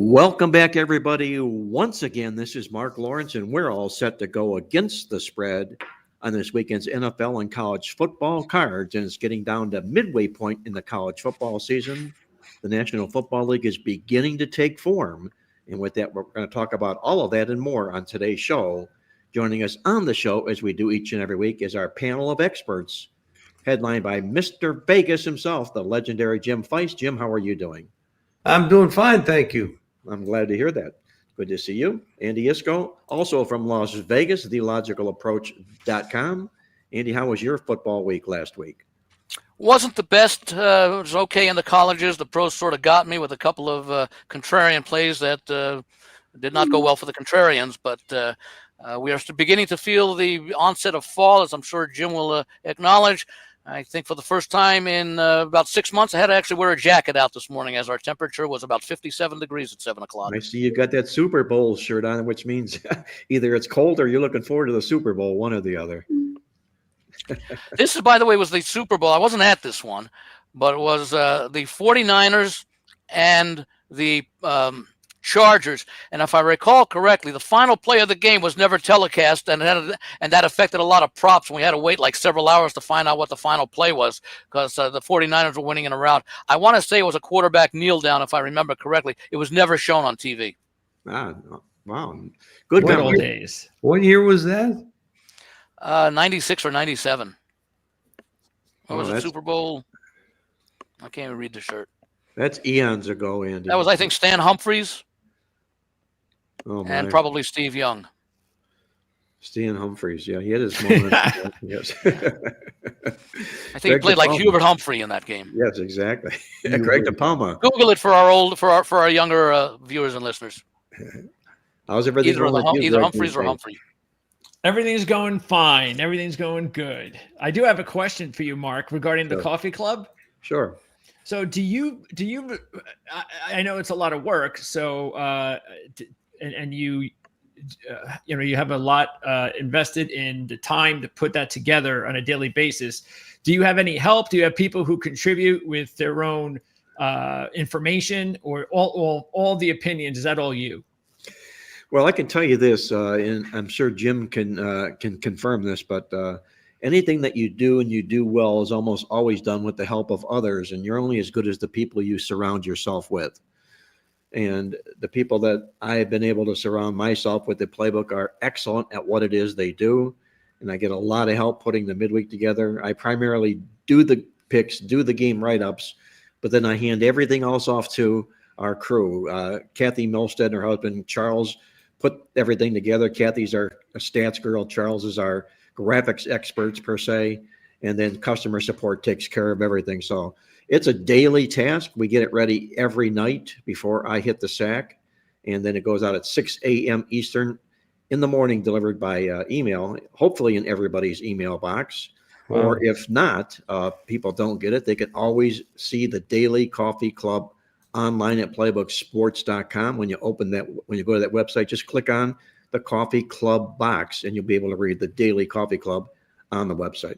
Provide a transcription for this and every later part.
Welcome back, everybody. Once again, this is Mark Lawrence, and we're all set to go against the spread on this weekend's NFL and college football cards, and it's getting down to midway point in the college football season. The National Football League is beginning to take form, and with that, we're going to talk about all of that and more on today's show. Joining us on the show, as we do each and every week, is our panel of experts, headlined by Mr. Vegas himself, the legendary Jim Feist. Jim, how are you doing? I'm doing fine, thank you. I'm glad to hear that. Good to see you. Andy Iskoe, also from Las Vegas, TheLogicalApproach.com. Andy, how was your football week last week? Wasn't the best. It was okay in the colleges. The pros sort of got me with a couple of contrarian plays that did not go well for the contrarians, but we are beginning to feel the onset of fall, as I'm sure Jim will acknowledge. I think for the first time in about 6 months, I had to actually wear a jacket out this morning as our temperature was about 57 degrees at 7 o'clock. I see you got that Super Bowl shirt on, which means either it's cold or you're looking forward to the Super Bowl, one or the other. This, by the way, was the Super Bowl. I wasn't at this one, but it was the 49ers and the Chargers. And if I recall correctly, the final play of the game was never telecast, and that affected a lot of props. And we had to wait like several hours to find out what the final play was because the 49ers were winning in a round. I want to say it was a quarterback kneel down, if I remember correctly. It was never shown on TV. Wow. Good old days. What year was that? 96 or 97. What was it, Super Bowl? I can't even read the shirt. That's eons ago, Andy. That was, I think, Stan Humphries. Oh, and probably Steve Young. Stan Humphries, yeah, he had his moment. Yes. I think he played like Hubert Humphrey in that game. Yes, exactly. Greg DePalma. Google it for our younger viewers and listeners. How's everything going? Either Humphries or Humphrey. Everything's going fine. Everything's going good. I do have a question for you, Mark, regarding the coffee club. Sure. So do you? I know it's a lot of work. So and you have a lot invested in the time to put that together on a daily basis. Do you have any help? Do you have people who contribute with their own information, or all the opinions? Is that all you? Well, I can tell you this, and I'm sure Jim can confirm this, but anything that you do and you do well is almost always done with the help of others, and you're only as good as the people you surround yourself with. And the people that I have been able to surround myself with the playbook are excellent at what it is they do, and I get a lot of help putting the midweek together. I primarily do the picks, do the game write-ups, but then I hand everything else off to our crew. Kathy Milstead and her husband, Charles, put everything together. Kathy's our stats girl. Charles is our graphics experts per se, and then customer support takes care of everything. So it's a daily task. We get it ready every night before I hit the sack, and then it goes out at 6 a.m. Eastern in the morning, delivered by email, hopefully in everybody's email box. Wow. Or if not, people don't get it, they can always see the Daily Coffee Club online at playbooksports.com. When you go to that website, just click on the Coffee Club box, and you'll be able to read the Daily Coffee Club on the website.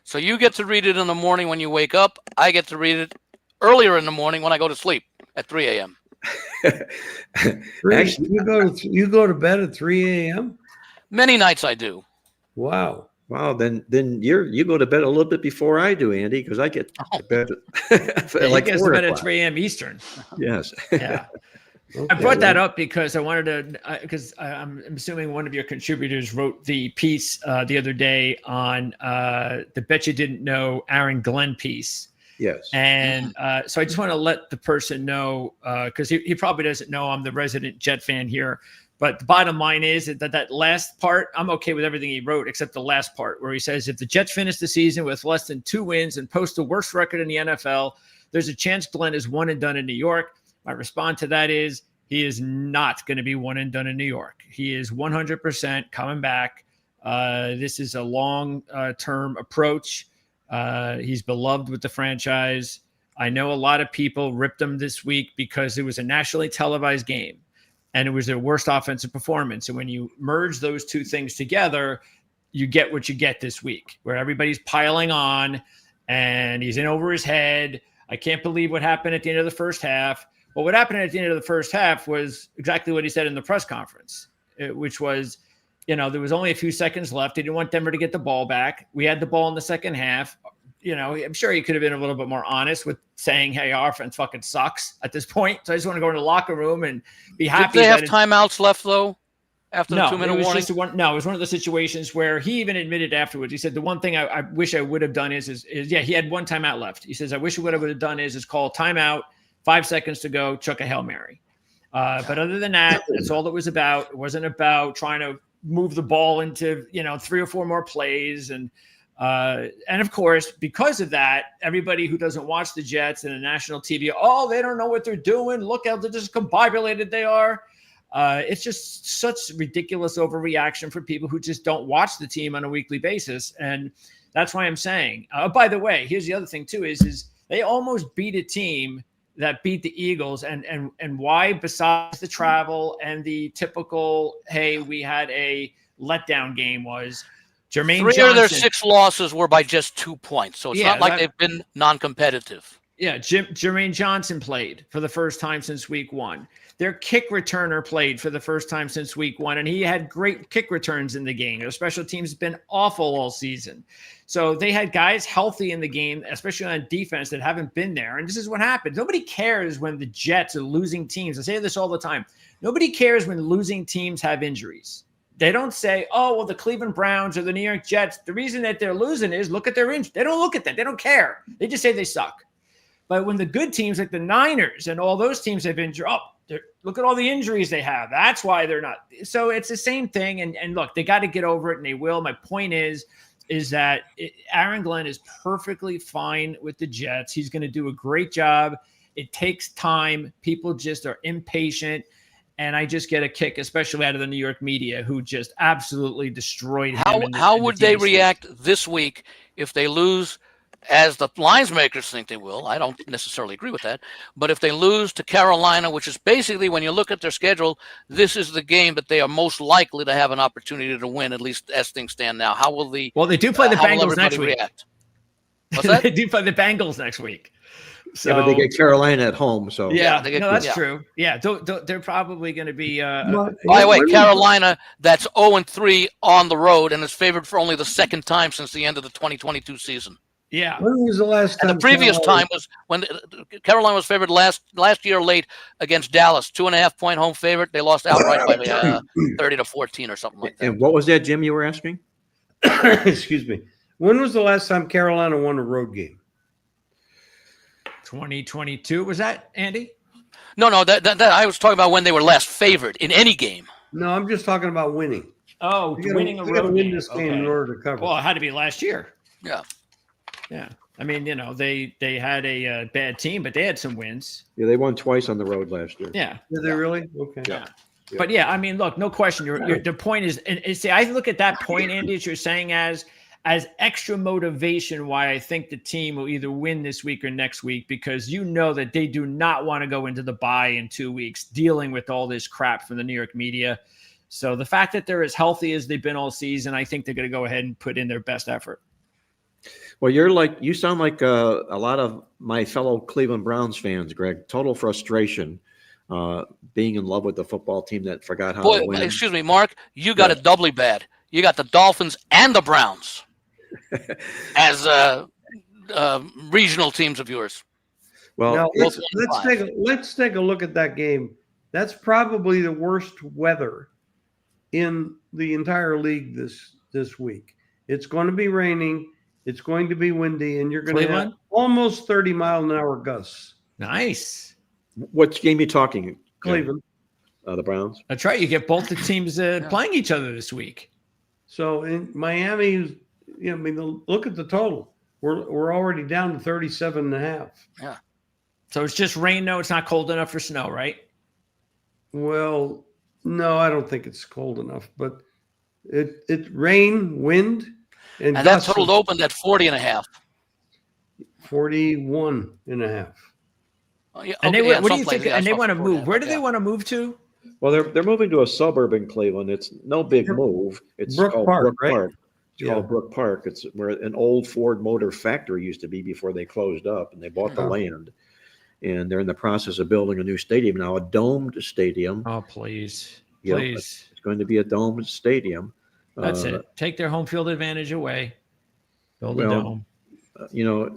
So you get to read it in the morning when you wake up. I get to read it earlier in the morning when I go to sleep at 3 a.m. Actually, you go to bed at 3 a.m.? Many nights I do. Wow. Wow, then you go to bed a little bit before I do, Andy, because I get to bed like 4 to bed at 3 a.m. Eastern. Yes. Yeah. Okay. I brought that up because I wanted to, because I'm assuming one of your contributors wrote the piece the other day on the Bet You Didn't Know Aaron Glenn piece. Yes. And so I just want to let the person know, because he probably doesn't know I'm the resident Jet fan here. But the bottom line is that last part, I'm okay with everything he wrote, except the last part where he says, if the Jets finish the season with less than 2 wins and post the worst record in the NFL, there's a chance Glenn is one and done in New York. My response to that is he is not going to be one and done in New York. He is 100% coming back. This is a long-term approach. He's beloved with the franchise. I know a lot of people ripped him this week because it was a nationally televised game and it was their worst offensive performance. And when you merge those two things together, you get what you get this week, where everybody's piling on and he's in over his head. I can't believe what happened at the end of the first half. Well, what happened at the end of the first half was exactly what he said in the press conference, which was, there was only a few seconds left. He didn't want Denver to get the ball back. We had the ball in the second half. I'm sure he could have been a little bit more honest with saying, hey, our offense fucking sucks at this point. So I just want to go in the locker room and be happy. Did they have timeouts left, though, after the 2-minute warning? It was one of the situations where he even admitted afterwards. He said, the one thing I wish I would have done is he had one timeout left. He says, I wish what I would have done is call timeout, 5 seconds to go, chuck a Hail Mary. But other than that, that's all it was about. It wasn't about trying to move the ball into, 3 or 4 more plays. And of course, because of that, everybody who doesn't watch the Jets and the national TV, they don't know what they're doing. Look how discombobulated they are. It's just such ridiculous overreaction for people who just don't watch the team on a weekly basis. And that's why I'm saying, by the way, here's the other thing too, is they almost beat a team that beat the Eagles. And why, besides the travel and the typical, hey, we had a letdown game, was Jermaine Johnson. 3 of their 6 losses were by just 2 points. So it's not like they've been non-competitive. Yeah, Jermaine Johnson played for the first time since week 1. Their kick returner played for the first time since week 1, and he had great kick returns in the game. Their special teams have been awful all season. So they had guys healthy in the game, especially on defense, that haven't been there. And this is what happens. Nobody cares when the Jets are losing teams. I say this all the time. Nobody cares when losing teams have injuries. They don't say, the Cleveland Browns or the New York Jets, the reason that they're losing is look at their injuries. They don't look at that. They don't care. They just say they suck. But when the good teams like the Niners and all those teams have injured, look at all the injuries they have. That's why they're not. So it's the same thing. And look, they got to get over it, and they will. My point is that Aaron Glenn is perfectly fine with the Jets. He's going to do a great job. It takes time. People just are impatient. And I just get a kick, especially out of the New York media, who just absolutely destroyed him. How would they react this week if they lose, as the lines makers think they will? I don't necessarily agree with that. But if they lose to Carolina, which is basically, when you look at their schedule, this is the game that they are most likely to have an opportunity to win, at least as things stand now. How will the Well, they do play the Bengals next week. React? What's that? They do play the Bengals next week. So, but they get Carolina at home. So that's true. Yeah, they're probably going to be. By the way, Carolina, that's 0-3 on the road, and is favored for only the second time since the end of the 2022 season. Yeah. When was the last time? And the previous time was when Carolina was favored last year late against Dallas, 2.5-point home favorite. They lost outright by 30-14 or something like that. And what was that, Jim, you were asking? Excuse me. When was the last time Carolina won a road game? 2022, was that, Andy? No, that I was talking about when they were last favored in any game. No, I'm just talking about winning. Oh, winning a road win game. this game in order to cover. Well, it had to be last year. Yeah. I mean, they had a bad team, but they had some wins. Yeah, they won twice on the road last year. Yeah. Did they really? Okay. Yeah. But yeah, I mean, look, no question. The point is, and see, I look at that point, Andy, that you're saying as extra motivation why I think the team will either win this week or next week, because that they do not want to go into the bye in 2 weeks dealing with all this crap from the New York media. So the fact that they're as healthy as they've been all season, I think they're going to go ahead and put in their best effort. Well, you sound like a lot of my fellow Cleveland Browns fans, Greg. Total frustration, being in love with the football team that forgot how to win. Excuse me, Mark, you got it doubly bad. You got the Dolphins and the Browns as regional teams of yours. Well, now, let's take a look at that game. That's probably the worst weather in the entire league this week. It's going to be raining. It's going to be windy, and you're going to have almost 30-mile-an-hour gusts. Nice. What game are you talking? Cleveland. The Browns. That's right. You get both the teams playing each other this week. So in Miami, look at the total. We're already down to 37.5. Yeah. So it's just rain. No, it's not cold enough for snow, right? Well, no, I don't think it's cold enough. But it's rain, wind, and that total opened at 40.5. 41.5. Oh, yeah. And okay, what do you think? And they want to move. Where do they want to move to? Well, they're moving to a suburb in Cleveland. It's no big move. It's called Brook Park. It's called Brook Park. It's where an old Ford Motor factory used to be before they closed up, and they bought the land. and they're in the process of building a new stadium now, a domed stadium. Oh, please, Yep, please. it's going to be a domed stadium. That's it. Take their home field advantage away. Build a Well, dome.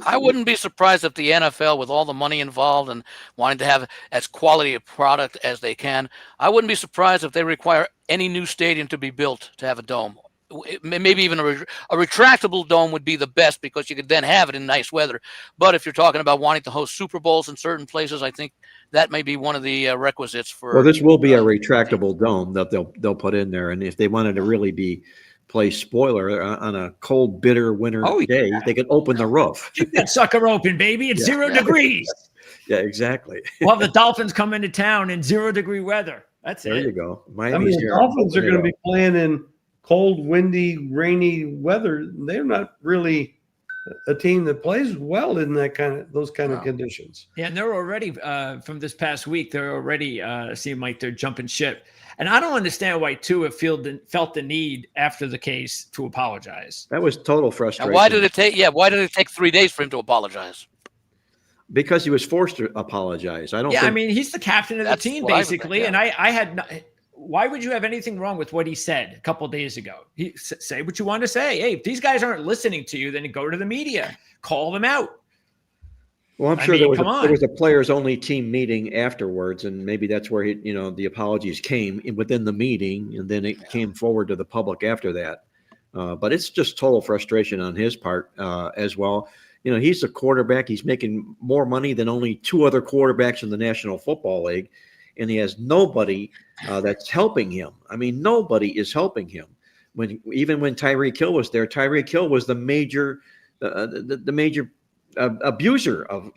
I wouldn't be surprised if the NFL, with all the money involved and wanting to have as quality a product as they can, I wouldn't be surprised if they require any new stadium to be built to have a dome. Maybe even a retractable dome would be the best, because you could then have it in nice weather. But if you're talking about wanting to host Super Bowls in certain places, I think that may be one of the requisites for. Well, this will be a retractable dome that they'll put in there, and if they wanted to really play spoiler on a cold, bitter winter day, they could open the roof. Keep that sucker open, baby. It's 0 degrees. Yeah, exactly. We'll have the Dolphins come into town in 0-degree weather. That's there it. you go. The Dolphins are going to be playing in cold, windy, rainy weather. They're not really a team that plays well in those kind of conditions. Yeah, and they're already from this past week. They're already seem like they're jumping ship. And I don't understand why Tua felt the need after the case to apologize. That was total frustration. And why did it take? Yeah, why did it take 3 days for him to apologize? Because he was forced to apologize. I mean, he's the captain of the team basically, and I had. Why would you have anything wrong with what he said a couple of days ago? Say what you want to say. Hey, if these guys aren't listening to you, then go to the media, call them out. Well, I'm sure there was a players only team meeting afterwards, and maybe that's where the apologies came within the meeting, and then it came forward to the public after that. But it's just total frustration on his part as well. He's a quarterback. He's making more money than only 2 other quarterbacks in the National Football League, and he has nobody that's helping him. I mean, nobody is helping him. Even when Tyreek Hill was there, Tyreek Hill was the major abuser of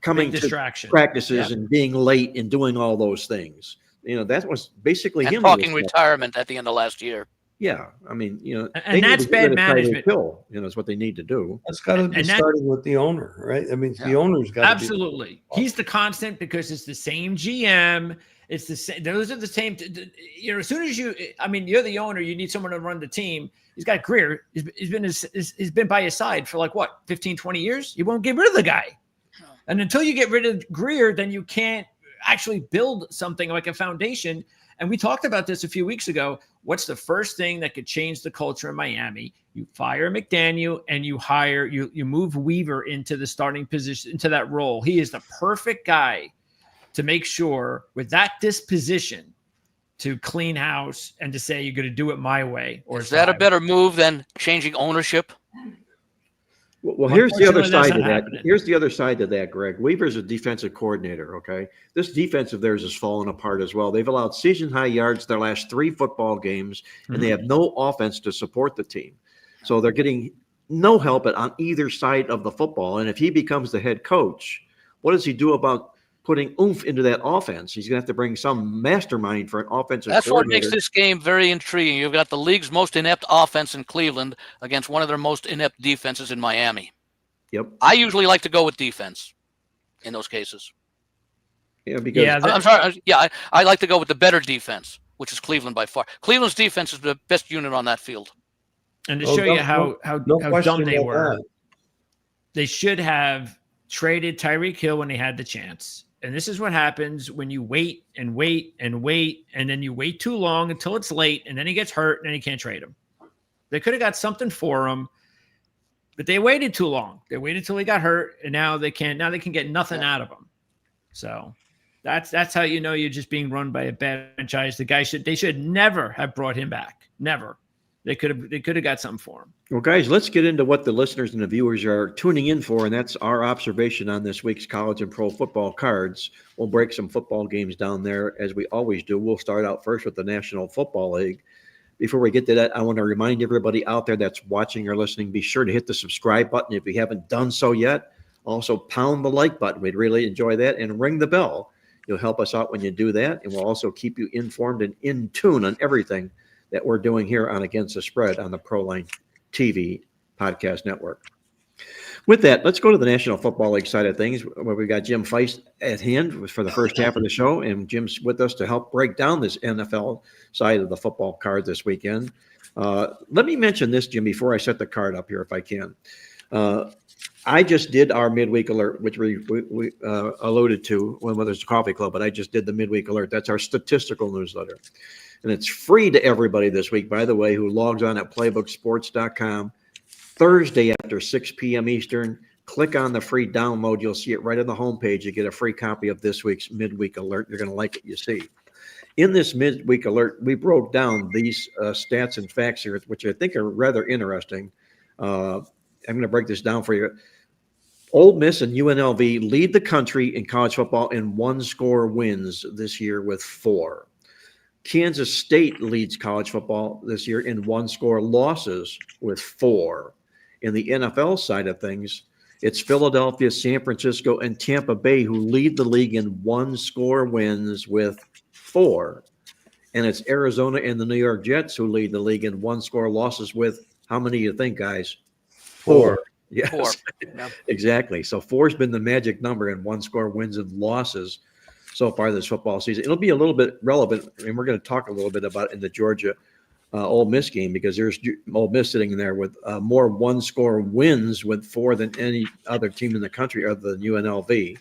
coming to practices and being late and doing all those things. That was basically him talking retirement at the end of last year. Yeah, I mean, and that's bad management. Hill, is what they need to do. That's got to be starting with the owner, right? I mean, the owner's got to absolutely. He's the constant, because it's the same GM. It's the same. Those are the same. As soon as you're the owner, you need someone to run the team. He's got Greer. He's been by his side for 15, 20 years. You won't get rid of the guy. And until you get rid of Greer, then you can't actually build something like a foundation. And we talked about this a few weeks ago. What's the first thing that could change the culture in Miami? You fire McDaniel and you move Weaver into the starting position, into that role. He is the perfect guy to make sure, with that disposition, to clean house and to say you're going to do it my way. Or is that a better move than changing ownership? Well, here's the other side of that. Here's the other side of that, Greg. Weaver's a defensive coordinator, okay? This defense of theirs is falling apart as well. They've allowed season-high yards their last 3 football games, and they have no offense to support the team. So they're getting no help on either side of the football. And if he becomes the head coach, what does he do about putting oomph into that offense? He's going to have to bring some mastermind for an offensive That's what coordinator. makes this game very intriguing. You've got the league's most inept offense in Cleveland against one of their most inept defenses in Miami. Yep. I usually like to go with defense in those cases. Yeah, because I'm sorry. Yeah, I like to go with the better defense, which is Cleveland by far. Cleveland's defense is the best unit on that field. And to show you how dumb they were, they should have traded Tyreek Hill when they had the chance. And this is what happens when you wait and wait and wait, and then you wait too long until it's late, and then he gets hurt, and then you can't trade him. They could have got something for him, but they waited too long. They waited till he got hurt, and now they can get nothing out of him. So that's how you know you're just being run by a bad franchise. They should never have brought him back. Never. They could have got something for him. Well, guys, let's get into what the listeners and the viewers are tuning in for, and that's our observation on this week's college and pro football cards. We'll break some football games down there, as we always do. We'll start out first with the National Football League. Before we get to that, I want to remind everybody out there that's watching or listening, be sure to hit the subscribe button if you haven't done so yet. Also, pound the like button. We'd really enjoy that. And ring the bell. You'll help us out when you do that, and we'll also keep you informed and in tune on everything that we're doing here on Against the Spread on the ProLine TV podcast network. With that, let's go to the National Football League side of things, where we've got Jim Feist at hand for the first half of the show, and Jim's with us to help break down this NFL side of the football card this weekend. Let me mention this, Jim, before I set the card up here, if I can. I just did our midweek alert, which we alluded to when there's a coffee club, but I just did the midweek alert. That's our statistical newsletter. And it's free to everybody this week, by the way, who logs on at playbooksports.com Thursday after 6 p.m. Eastern. Click on the free download. You'll see it right on the homepage. You get a free copy of this week's midweek alert. You're going to like what you see. In this midweek alert, we broke down these stats and facts here, which I think are rather interesting. I'm going to break this down for you. Ole Miss and UNLV lead the country in college football in one-score wins this year with 4. Kansas State leads college football this year in one-score losses with 4. In the NFL side of things, it's Philadelphia, San Francisco, and Tampa Bay who lead the league in one-score wins with 4. And it's Arizona and the New York Jets who lead the league in one-score losses with, how many do you think, guys? 4. Yes, 4. Yeah. Exactly. So 4's been the magic number in one-score wins and losses so far this football season. It'll be a little bit relevant, and we're going to talk a little bit about it in the Georgia Ole Miss game, because there's Ole Miss sitting there with more one-score wins with 4 than any other team in the country other than UNLV.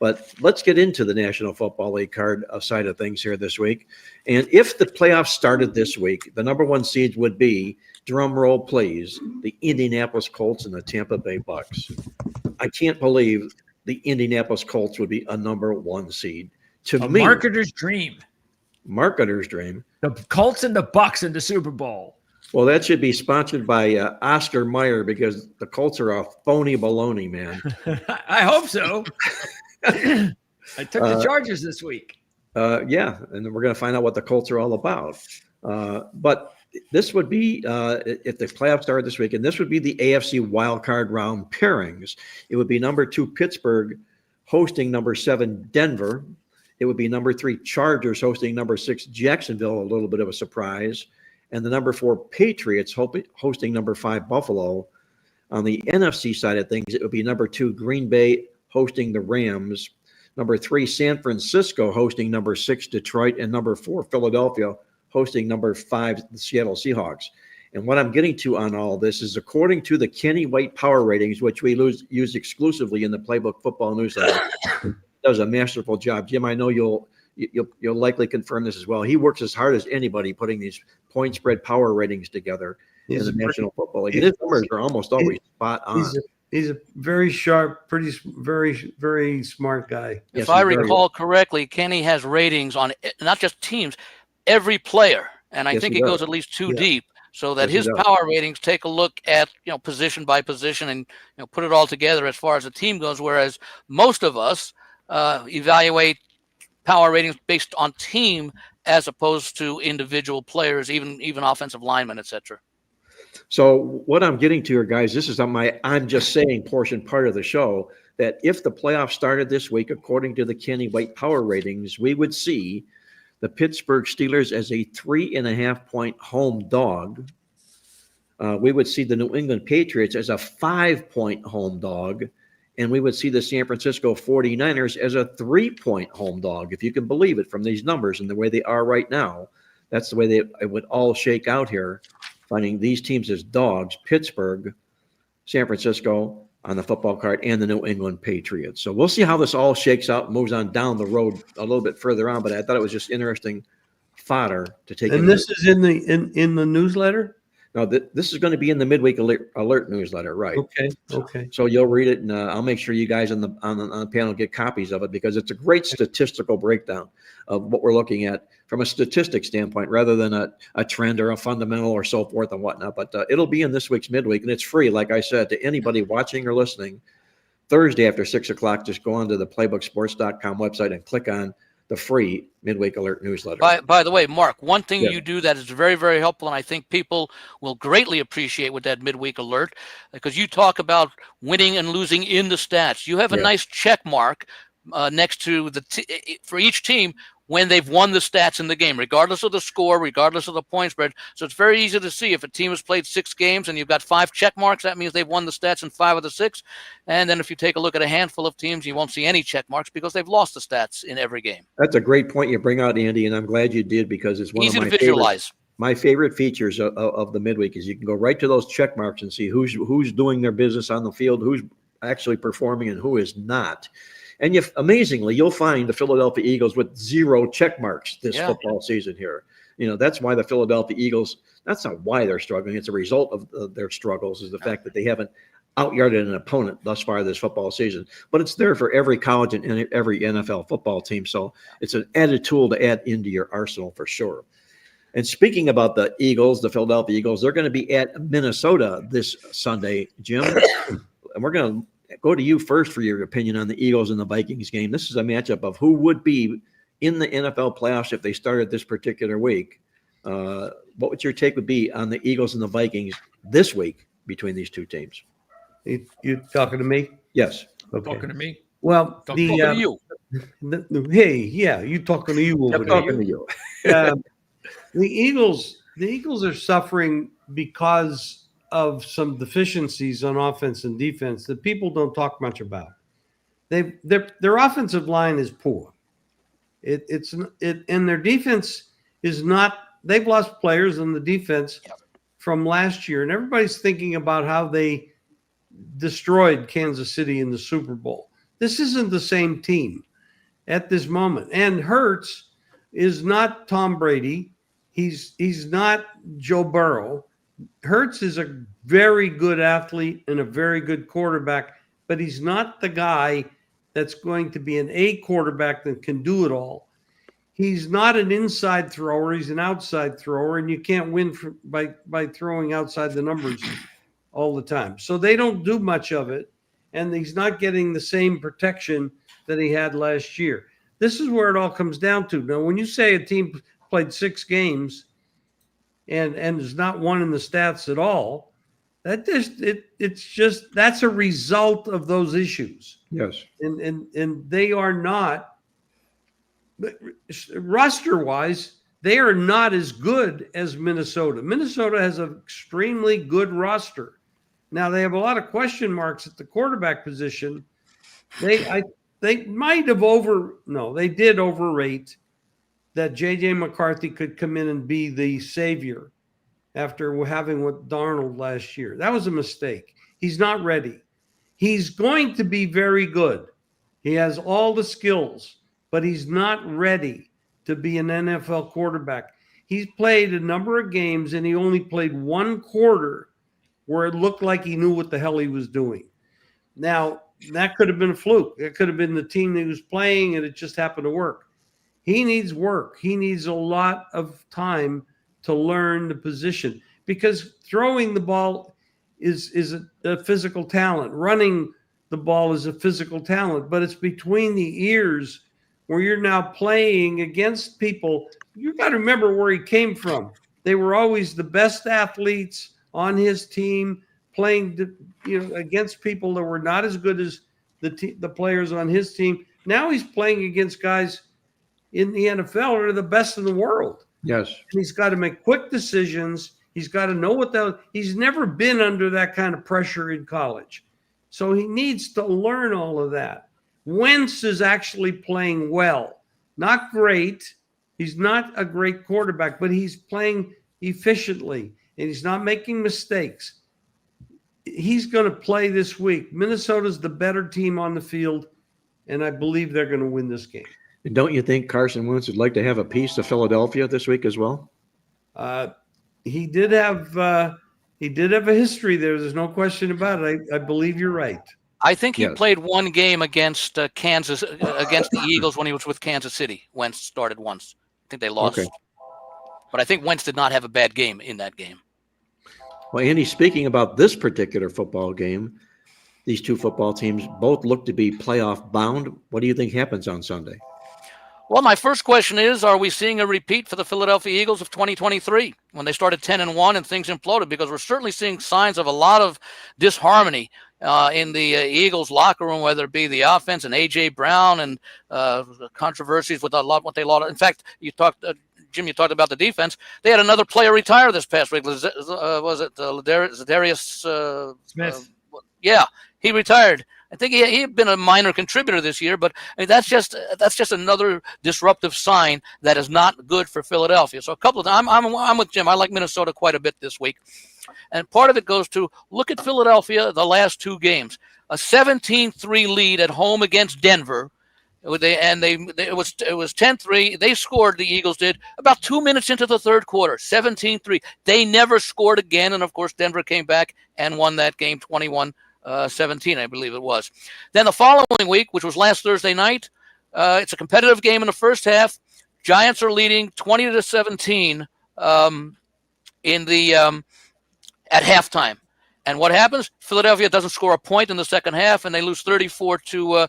But let's get into the National Football League card side of things here this week. And if the playoffs started this week, the number 1 seeds would be, drum roll please, the Indianapolis Colts and the Tampa Bay Bucks. I can't believe the Indianapolis Colts would be a number 1 seed. To A me, marketer's dream. marketer's dream. The Colts and the Bucks in the Super Bowl. Well, that should be sponsored by Oscar Mayer, because the Colts are a phony baloney, man. I hope so. I took the Chargers this week. Yeah, and we're going to find out what the Colts are all about. But this would be, if the playoffs started this week, and this would be the AFC wildcard round pairings. It would be number 2 Pittsburgh hosting number 7 Denver. It would be number 3 Chargers hosting number 6 Jacksonville, a little bit of a surprise. And the number 4 Patriots hosting number 5 Buffalo. On the NFC side of things, it would be number 2 Green Bay hosting the Rams, number 3 San Francisco hosting number 6 Detroit, and number 4 Philadelphia hosting number 5 the Seattle Seahawks. And what I'm getting to on all this is, according to the Kenny White Power Ratings, which we use exclusively in the Playbook Football newsletter, does a masterful job. Jim, I know you'll likely confirm this as well. He works as hard as anybody putting these point spread power ratings together in the National Football League. And his numbers are almost always spot on. He's a very sharp, very, very smart guy. If I recall correctly, Kenny has ratings on not just teams, every player. And I think he goes at least 2 deep, so that his power ratings take a look at, position by position and, put it all together as far as the team goes. Whereas most of us evaluate power ratings based on team as opposed to individual players, even offensive linemen, etc. So what I'm getting to here, guys, this is on my I'm just saying portion part of the show, that if the playoffs started this week, according to the Kenny White Power Ratings, we would see the Pittsburgh Steelers as a 3.5-point home dog. We would see the New England Patriots as a 5-point home dog. And we would see the San Francisco 49ers as a 3-point home dog, if you can believe it, from these numbers and the way they are right now. That's the way it would all shake out here, finding these teams as dogs: Pittsburgh, San Francisco on the football card, and the New England Patriots. So we'll see how this all shakes out, moves on down the road a little bit further on. But I thought it was just interesting fodder to take. And this is in the newsletter? No, this is going to be in the midweek alert newsletter, right? Okay. So you'll read it, and I'll make sure you guys on the panel get copies of it, because it's a great statistical breakdown of what we're looking at from a statistic standpoint, rather than a trend or a fundamental or so forth and whatnot. But it'll be in this week's midweek, and it's free, like I said, to anybody watching or listening. Thursday after 6 o'clock, just go onto the playbooksports.com website and click on the free midweek alert newsletter. By the way, Mark, one thing you do that is very, very helpful, and I think people will greatly appreciate with that midweek alert, because you talk about winning and losing in the stats. You have a nice check mark next to for each team when they've won the stats in the game, regardless of the score, regardless of the point spread. So it's very easy to see if a team has played 6 games and you've got 5 check marks, that means they've won the stats in 5 of the 6. And then if you take a look at a handful of teams, you won't see any check marks because they've lost the stats in every game. That's a great point you bring out, Andy, and I'm glad you did, because it's one easy of my to visualize. My favorite features of the midweek is you can go right to those check marks and see who's doing their business on the field, who's actually performing and who is not. And amazingly, you'll find the Philadelphia Eagles with 0 check marks this football season here. That's why the Philadelphia Eagles, that's not why they're struggling. It's a result of their struggles is the fact that they haven't out-yarded an opponent thus far this football season. But it's there for every college and every NFL football team. So it's an added tool to add into your arsenal for sure. And speaking about the Eagles, the Philadelphia Eagles, they're going to be at Minnesota this Sunday, Jim. And we're going to go to you first for your opinion on the Eagles and the Vikings game. This is a matchup of who would be in the NFL playoffs if they started this particular week. What would your take would be on the Eagles and the Vikings this week between these two teams? You talking to me? Yes. Okay. Talking to me. Well, Talking to you. Hey, yeah, you talking to you over I'm there. talking to you. The Eagles are suffering because of some deficiencies on offense and defense that people don't talk much about. Their offensive line is poor. And their defense is not. They've lost players on the defense from last year, and everybody's thinking about how they destroyed Kansas City in the Super Bowl. This isn't the same team at this moment. And Hurts is not Tom Brady. He's not Joe Burrow. Hurts is a very good athlete and a very good quarterback, but he's not the guy that's going to be an A quarterback that can do it all. He's not an inside thrower. He's an outside thrower, and you can't win by throwing outside the numbers all the time. So they don't do much of it, and he's not getting the same protection that he had last year. This is where it all comes down to. Now, when you say a team played 6 games and is not one in the stats at all, it's just that's a result of those issues. Yes. And they are not, roster-wise, they are not as good as Minnesota. Minnesota has an extremely good roster. Now, they have a lot of question marks at the quarterback position. They might have they did overrate that J.J. McCarthy could come in and be the savior after having with Darnold last year. That was a mistake. He's not ready. He's going to be very good. He has all the skills, but he's not ready to be an NFL quarterback. He's played a number of games, and he only played 1 quarter where it looked like he knew what the hell he was doing. Now, that could have been a fluke. It could have been the team that he was playing, and it just happened to work. He needs work. He needs a lot of time to learn the position, because throwing the ball is a physical talent. Running the ball is a physical talent, but it's between the ears where you're now playing against people. You got to remember where he came from. They were always the best athletes on his team, playing against people that were not as good as the players on his team. Now he's playing against guys in the NFL who are the best in the world. Yes. And he's got to make quick decisions. He's got to know he's never been under that kind of pressure in college. So he needs to learn all of that. Wentz is actually playing well. Not great. He's not a great quarterback, but he's playing efficiently, and he's not making mistakes. He's going to play this week. Minnesota's the better team on the field, and I believe they're going to win this game. And don't you think Carson Wentz would like to have a piece of Philadelphia this week as well? He did have a history there. There's no question about it. I believe you're right. I think he played 1 game against Kansas, against the Eagles when he was with Kansas City. Wentz started once. I think they lost. Okay. But I think Wentz did not have a bad game in that game. Well, Andy, speaking about this particular football game, these two football teams both look to be playoff bound. What do you think happens on Sunday? Well, my first question is, are we seeing a repeat for the Philadelphia Eagles of 2023 when they started 10-1 and things imploded? Because we're certainly seeing signs of a lot of disharmony in the Eagles locker room, whether it be the offense and A.J. Brown and controversies with what they lost. In fact, Jim, you talked about the defense. They had another player retire this past week. Was it Zadarius Smith? Yeah, he retired. I think he had been a minor contributor this year, but that's just another disruptive sign that is not good for Philadelphia. So I'm with Jim. I like Minnesota quite a bit this week, and part of it goes to look at Philadelphia the last 2 games. a 17-3 lead at home against Denver. It was 10-3. They scored, the Eagles did, about 2 minutes into the third quarter, 17-3. They never scored again, and of course Denver came back and won that game 21-17, I believe it was. Then the following week, which was last Thursday night, it's a competitive game in the first half. Giants are leading 20-17 in the at halftime. And what happens? Philadelphia doesn't score a point in the second half, and they lose 34-20.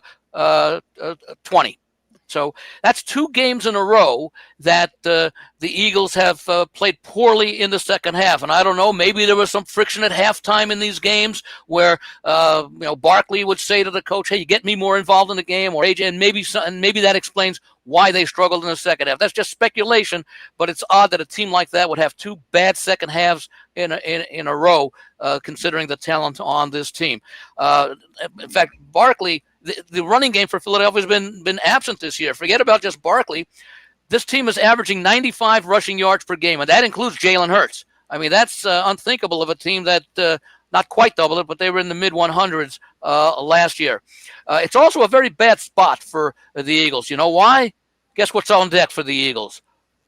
So that's 2 games in a row that the Eagles have played poorly in the second half. And I don't know, maybe there was some friction at halftime in these games where Barkley would say to the coach, "Hey, you get me more involved in the game," or AJ, and maybe that explains why they struggled in the second half. That's just speculation, but it's odd that a team like that would have 2 bad second halves in a row, considering the talent on this team. In fact, Barkley. The running game for Philadelphia has been absent this year. Forget about just Barkley. This team is averaging 95 rushing yards per game, and that includes Jalen Hurts. I mean, that's unthinkable of a team that not quite doubled it, but they were in the mid-100s last year. It's also a very bad spot for the Eagles. You know why? Guess what's on deck for the Eagles?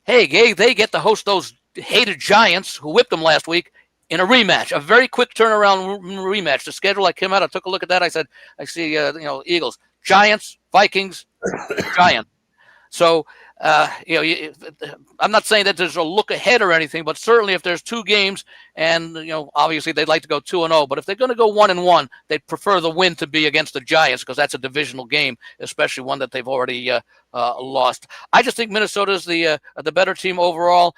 Hey, they get to host those hated Giants who whipped them last week in a rematch, a very quick turnaround rematch. The schedule, I came out, I took a look at that. I said, I see, Eagles, Giants, Vikings, Giants. So, I'm not saying that there's a look ahead or anything, but certainly if there's 2 games and, obviously they'd like to go 2-0, but if they're going to go 1-1, they'd prefer the win to be against the Giants because that's a divisional game, especially one that they've already lost. I just think Minnesota's the better team overall.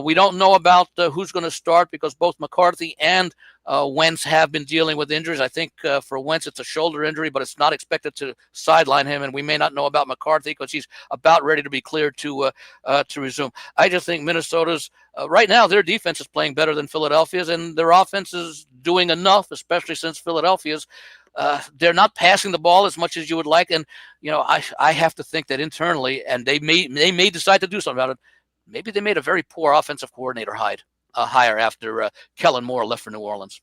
We don't know about who's going to start because both McCarthy and Wentz have been dealing with injuries. I think for Wentz it's a shoulder injury, but it's not expected to sideline him, and we may not know about McCarthy because he's about ready to be cleared to resume. I just think Minnesota's right now their defense is playing better than Philadelphia's, and their offense is doing enough, especially since Philadelphia's. They're not passing the ball as much as you would like, and I have to think that internally, and they may decide to do something about it. Maybe they made a very poor offensive coordinator hire after Kellen Moore left for New Orleans.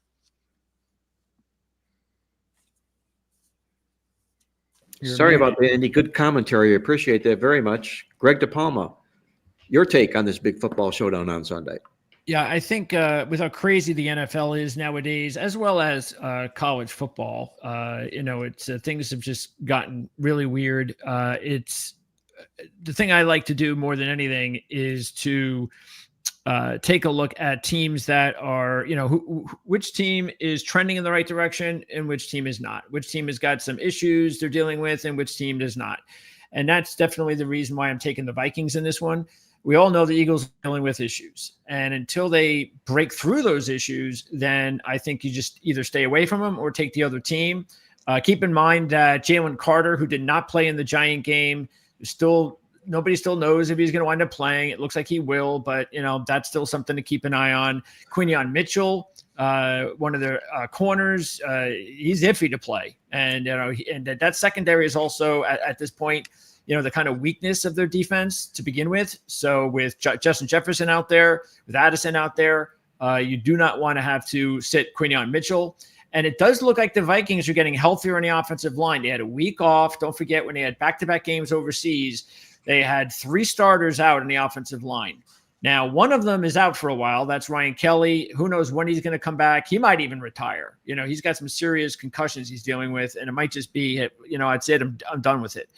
Sorry about that, Andy. Good commentary. I appreciate that very much. Greg DePalma, your take on this big football showdown on Sunday. Yeah, I think with how crazy the NFL is nowadays, as well as college football, it's things have just gotten really weird. It's the thing I like to do more than anything is to take a look at teams that are, which team is trending in the right direction and which team is not, which team has got some issues they're dealing with and which team does not. And that's definitely the reason why I'm taking the Vikings in this one. We all know the Eagles are dealing with issues. And until they break through those issues, then I think you just either stay away from them or take the other team. Keep in mind that Jalen Carter, who did not play in the Giant game, nobody still knows if he's going to wind up playing. It looks like he will, but that's still something to keep an eye on. Quinyon Mitchell, one of their corners, he's iffy to play, and that secondary is also at this point, the kind of weakness of their defense to begin with. So with Justin Jefferson out there, with Addison out there, you do not want to have to sit Quinyon Mitchell. And it does look like the Vikings are getting healthier on the offensive line. They had a week off. Don't forget when they had back-to-back games overseas, they had 3 starters out in the offensive line. Now, one of them is out for a while. That's Ryan Kelly. Who knows when he's going to come back? He might even retire. He's got some serious concussions he's dealing with, and it might just be, I'd say I'm done with it.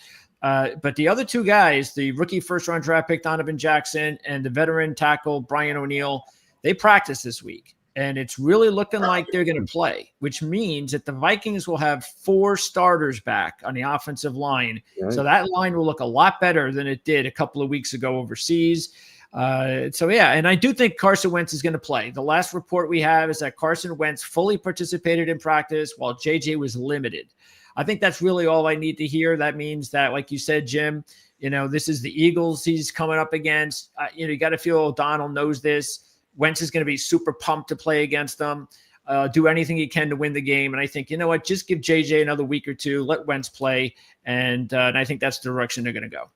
But the other 2 guys, the rookie first-round draft pick Donovan Jackson and the veteran tackle Brian O'Neill, they practice this week. And it's really looking like they're going to play, which means that the Vikings will have 4 starters back on the offensive line. Right. So that line will look a lot better than it did a couple of weeks ago overseas. And I do think Carson Wentz is going to play. The last report we have is that Carson Wentz fully participated in practice while JJ was limited. I think that's really all I need to hear. That means that, like you said, Jim, this is the Eagles he's coming up against. You got to feel O'Donnell knows this. Wentz is going to be super pumped to play against them, do anything he can to win the game. And I think, just give JJ another week or 2, let Wentz play. And I think that's the direction they're going to go.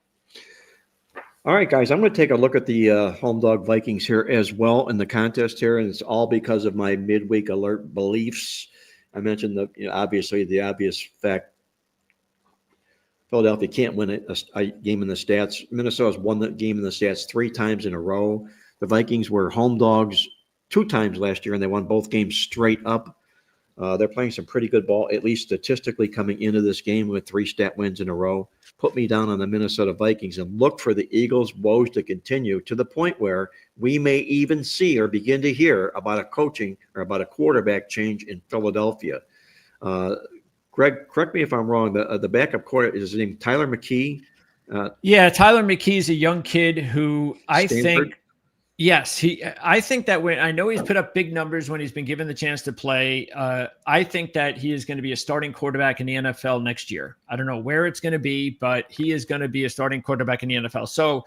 All right, guys, I'm going to take a look at the home dog Vikings here as well in the contest here. And it's all because of my midweek alert beliefs. I mentioned obviously the obvious fact Philadelphia can't win a game in the stats. Minnesota's won the game in the stats 3 times in a row. The Vikings were home dogs 2 times last year, and they won both games straight up. They're playing some pretty good ball, at least statistically, coming into this game with 3 stat wins in a row. Put me down on the Minnesota Vikings and look for the Eagles' woes to continue to the point where we may even see or begin to hear about a coaching or about a quarterback change in Philadelphia. Greg, correct me if I'm wrong. The backup quarterback is his name Tyler McKee. Yeah, Tyler McKee's a young kid who I Stanford? think. Yes, I think that I know he's put up big numbers when he's been given the chance to play. I think that he is going to be a starting quarterback in the NFL next year. I don't know where it's going to be, but he is going to be a starting quarterback in the NFL. So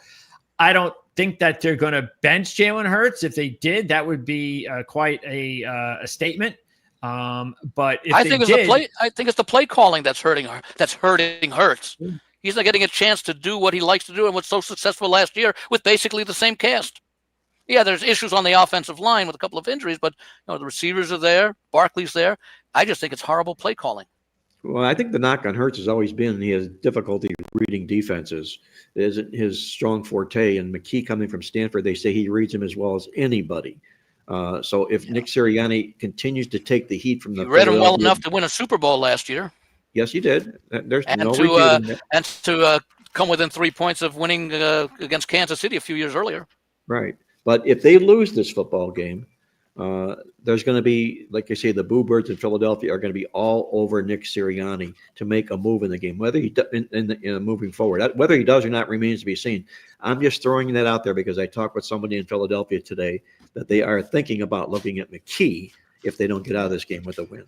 I don't think that they're going to bench Jalen Hurts. If they did, that would be quite a statement. But if I they think it's did, the play calling that's hurting Hurts. He's not getting a chance to do what he likes to do and was so successful last year with basically the same cast. Yeah, there's issues on the offensive line with a couple of injuries, but the receivers are there. Barkley's there. I just think it's horrible play calling. Well, I think the knock on Hurts has always been he has difficulty reading defenses. It isn't his strong forte. And McKee coming from Stanford, they say he reads them as well as anybody. So if Nick Sirianni continues to take the heat from the You read him well enough to win a Super Bowl last year. Yes, he did. There's and no refuting that. And to come within 3 points of winning against Kansas City a few years earlier. Right. But if they lose this football game, there's going to be, like I say, the Boo Birds in Philadelphia are going to be all over Nick Sirianni to make a move in the game, whether he moving forward. Whether he does or not remains to be seen. I'm just throwing that out there because I talked with somebody in Philadelphia today that they are thinking about looking at McKee if they don't get out of this game with a win.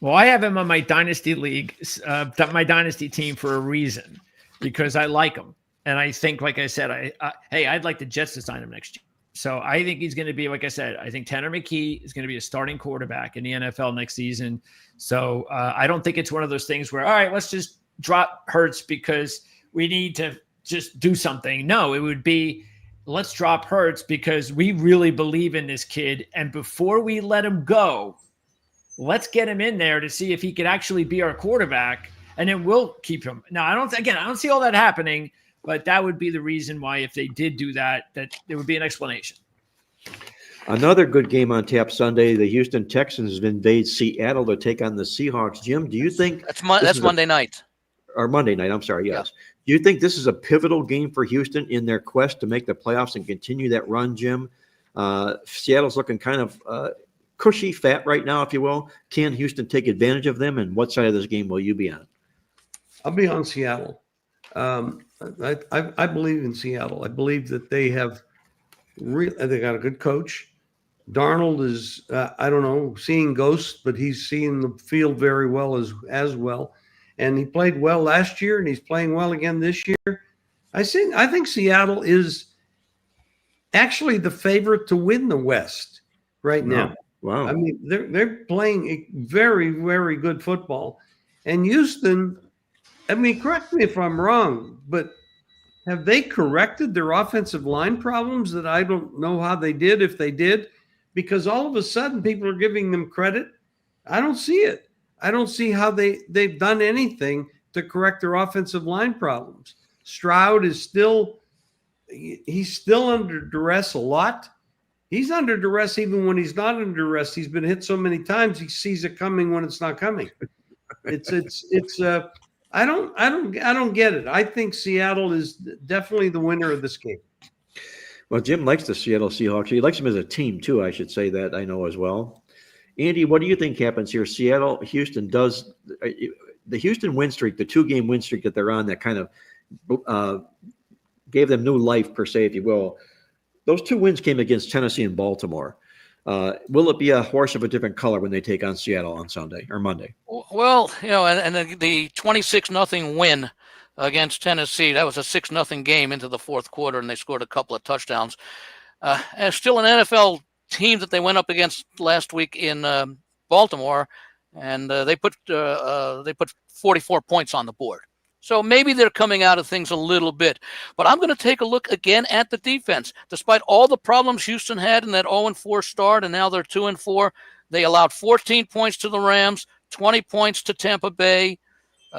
well, I have him on my dynasty league, my dynasty team for a reason, because I like him. And I think, like I said, I'd like the Jets to sign him next year. So I think he's going to be, like I said, I think Tanner McKee is going to be a starting quarterback in the NFL next season. So I don't think it's one of those things where, all right, let's just drop Hurts because we need to just do something. No, it would be, let's drop Hurts because we really believe in this kid. And before we let him go, let's get him in there to see if he could actually be our quarterback. And then we'll keep him. Now, I don't see all that happening. But that would be the reason why, if they did do that, that there would be an explanation. Another good game on tap Sunday. The Houston Texans invade Seattle to take on the Seahawks. Jim, do you think that's Monday night? Or Monday night, I'm sorry, yes. Yeah. Do you think this is a pivotal game for Houston in their quest to make the playoffs and continue that run, Jim? Seattle's looking kind of cushy, fat right now, if you will. Can Houston take advantage of them? And what side of this game will you be on? I'll be on Seattle. I believe in Seattle. I believe that they have they got a good coach. Darnold is I don't know, seeing ghosts, but he's seeing the field very well as well. And he played well last year, and he's playing well again this year. I think Seattle is actually the favorite to win the West right now. Wow. I mean, they're playing a very, very good football. And Houston, I mean, correct me if I'm wrong, but have they corrected their offensive line problems that I don't know how they did, if they did? Because all of a sudden people are giving them credit. I don't see it. I don't see how they've done anything to correct their offensive line problems. Stroud is he's still under duress a lot. He's under duress even when he's not under duress. He's been hit so many times he sees it coming when it's not coming. I don't get it. I think Seattle is definitely the winner of this game. Well, Jim likes the Seattle Seahawks. He likes them as a team too. I should say that, I know as well. Andy, what do you think happens here? Seattle, Houston does the Houston win streak, the 2-game win streak that they're on, that kind of gave them new life per se, if you will. Those 2 wins came against Tennessee and Baltimore. Will it be a horse of a different color when they take on Seattle on Sunday or Monday? Well, and the 26-0 win against Tennessee, that was a 6-0 game into the fourth quarter, and they scored a couple of touchdowns. And still an NFL team that they went up against last week in Baltimore, and they put 44 points on the board. So maybe they're coming out of things a little bit. But I'm going to take a look again at the defense. Despite all the problems Houston had in that 0-4 start, and now they're 2-4, They allowed 14 points to the Rams, 20 points to Tampa Bay,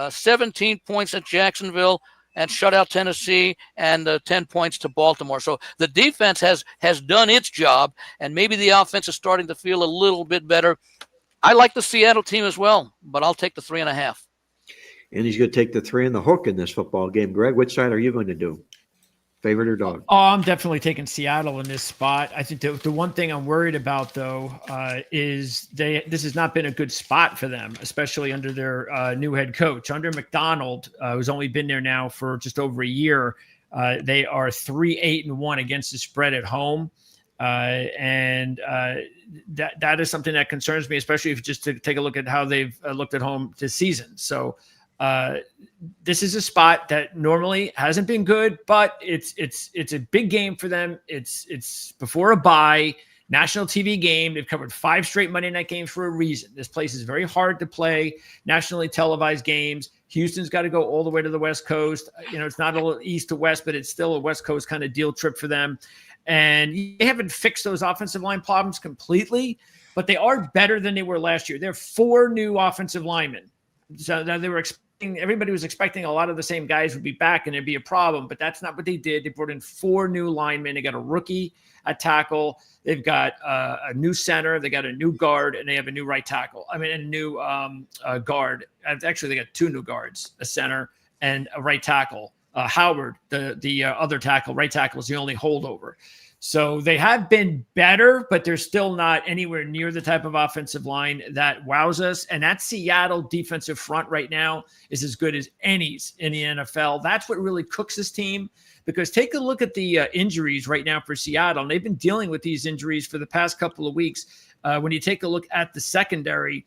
17 points at Jacksonville, and shut out Tennessee, and 10 points to Baltimore. So the defense has done its job, and maybe the offense is starting to feel a little bit better. I like the Seattle team as well, but I'll take the 3.5. And he's going to take the 3 and the hook in this football game. Greg, which side are you going to do? Favorite or dog? Oh, I'm definitely taking Seattle in this spot. I think the one thing I'm worried about, though, is this has not been a good spot for them, especially under their new head coach. Under McDonald, who's only been there now for just over a year, they are 3-8-1 against the spread at home. And that is something that concerns me, especially if just to take a look at how they've looked at home this season. So this is a spot that normally hasn't been good, but it's a big game for them. It's before a bye, national TV game. They've covered 5 straight Monday night games for a reason. This place is very hard to play nationally televised games. Houston's got to go all the way to the West Coast. It's not a east to west, but it's still a West Coast kind of deal trip for them. And they haven't fixed those offensive line problems completely, but they are better than they were last year. There are 4 new offensive linemen. So now everybody was expecting a lot of the same guys would be back and it'd be a problem, but that's not what they did. They brought in 4 new linemen. They got a rookie at tackle. They've got a new center. They got a new guard, and they have a new right tackle. I mean, a new guard. Actually, they got 2 new guards, a center and a right tackle. Howard, the other tackle, right tackle, is the only holdover. So they have been better, but they're still not anywhere near the type of offensive line that wows us. And that Seattle defensive front right now is as good as any's in the NFL. That's what really cooks this team, because take a look at the injuries right now for Seattle. And they've been dealing with these injuries for the past couple of weeks. When you take a look at the secondary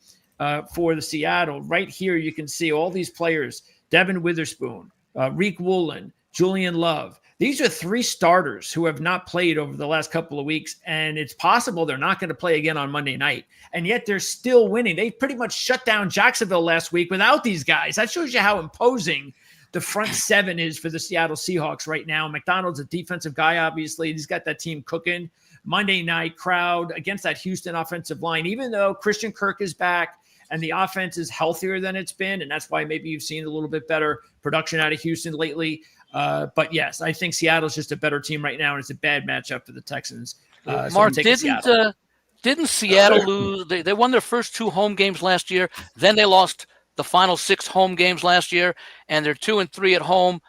for the Seattle, right here, you can see all these players: Devin Witherspoon, Reek Woolen, Julian Love. These are 3 starters who have not played over the last couple of weeks, and it's possible they're not going to play again on Monday night. And yet they're still winning. They pretty much shut down Jacksonville last week without these guys. That shows you how imposing the front 7 is for the Seattle Seahawks right now. McDonald's a defensive guy, obviously. He's got that team cooking. Monday night crowd against that Houston offensive line, even though Christian Kirk is back and the offense is healthier than it's been, and that's why maybe you've seen a little bit better production out of Houston lately. But yes, I think Seattle's just a better team right now, and it's a bad matchup for the Texans. Mark, didn't Seattle lose? They won their first 2 home games last year. Then they lost the final 6 home games last year, and they're 2-3 at home.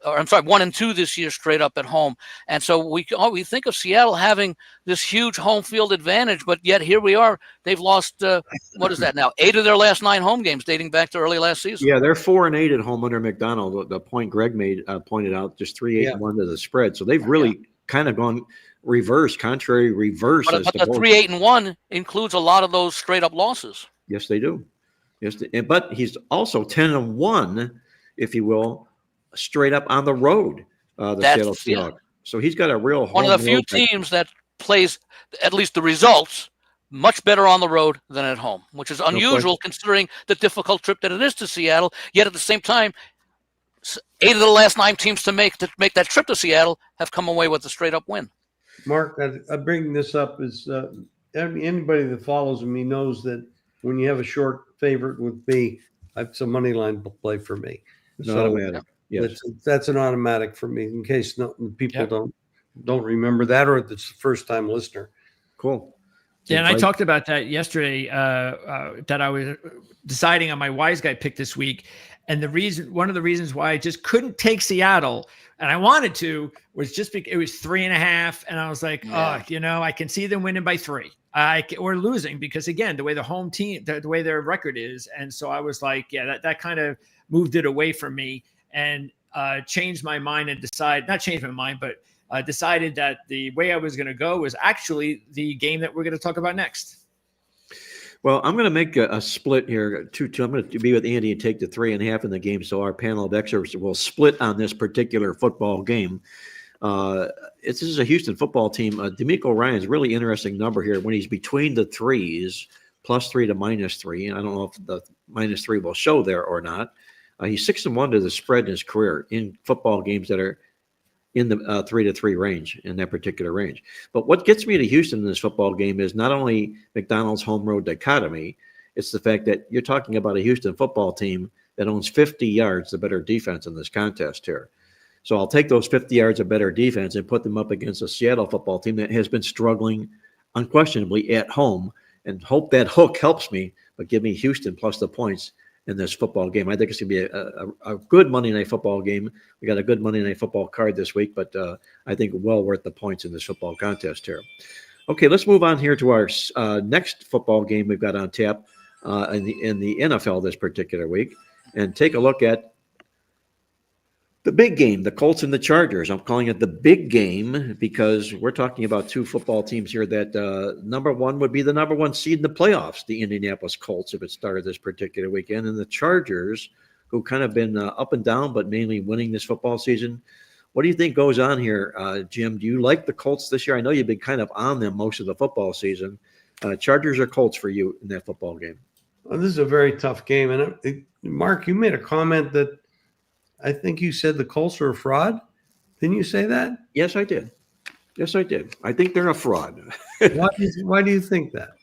Or I'm sorry, 1-2 this year straight up at home. And so we think of Seattle having this huge home field advantage, but yet here we are. They've lost, what is that now? 8 of their last 9 home games dating back to early last season. Yeah, they're 4-8 at home under McDonald. The point Greg pointed out, just 3-8-1 to the spread. So they've really kind of gone contrary reverse. But the 3-8-1 includes a lot of those straight up losses. Yes, they do. Yes, but he's also 10-1, if you will, straight up on the road. The Seattle Seahawks. So he's got a real one of the few teams that plays, at least the results, much better on the road than at home, which is unusual considering the difficult trip that it is to Seattle. Yet at the same time, 8 of the last 9 teams to make that trip to Seattle have come away with a straight up win. Mark, I bring this up is anybody that follows me knows that when you have a short favorite with me, it's a money line play for me. Automatic. Yes. That's an automatic for me, in case people don't remember that, or it's the first time listener. Cool. Yeah, and I talked about that yesterday, that I was deciding on my wise guy pick this week. And one of the reasons why I just couldn't take Seattle, and I wanted to, was just because it was 3.5. And I was like, I can see them winning by 3 or losing, because again, the way the home team, the way their record is. And so I was like, that kind of moved it away from me, and changed my mind and decided that the way I was going to go was actually the game that we're going to talk about next. Well, I'm going to make a split here. I'm going to be with Andy and take the 3.5 in the game. So our panel of experts will split on this particular football game. This is a Houston football team. D'Amico Ryan's really interesting number here when he's between the threes, +3 to -3. And I don't know if the -3 will show there or not. He's 6-1 to the spread in his career in football games that are in the 3-3 range, in that particular range. But what gets me to Houston in this football game is not only McDonald's home road dichotomy, it's the fact that you're talking about a Houston football team that owns 50 yards the better defense in this contest here. So I'll take those 50 yards of better defense and put them up against a Seattle football team that has been struggling unquestionably at home, and hope that hook helps me, but give me Houston plus the points in this football game. I think it's going to be a good Monday Night Football game. We got a good Monday Night Football card this week, but I think well worth the points in this football contest here. Okay, let's move on here to our next football game we've got on tap in the NFL this particular week, and take a look at the big game, the Colts and the Chargers. I'm calling it the big game because we're talking about two football teams here that number one would be the number one seed in the playoffs, the Indianapolis Colts, if it started this particular weekend, and the Chargers, who kind of been up and down, but mainly winning this football season. What do you think goes on here, Jim? Do you like the Colts this year? I know you've been kind of on them most of the football season. Chargers or Colts for you in that football game? Well, this is a very tough game. And Mark, you made a comment that I think you said the Colts are a fraud. Didn't you say that? Yes, I did. Yes, I did. I think they're a fraud. Why do you think that?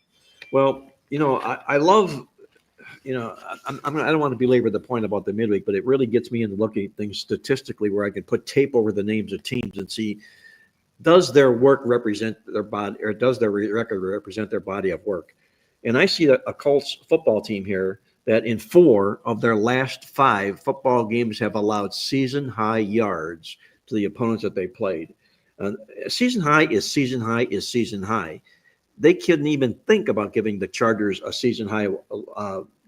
Well, I love, I don't want to belabor the point about the midweek, but it really gets me into looking at things statistically where I can put tape over the names of teams and see, does their work represent their body, or does their record represent their body of work? And I see a Colts football team here that in 4 of their last 5 football games have allowed season-high yards to the opponents that they played. Season high is season high is season high. They couldn't even think about giving the Chargers a season-high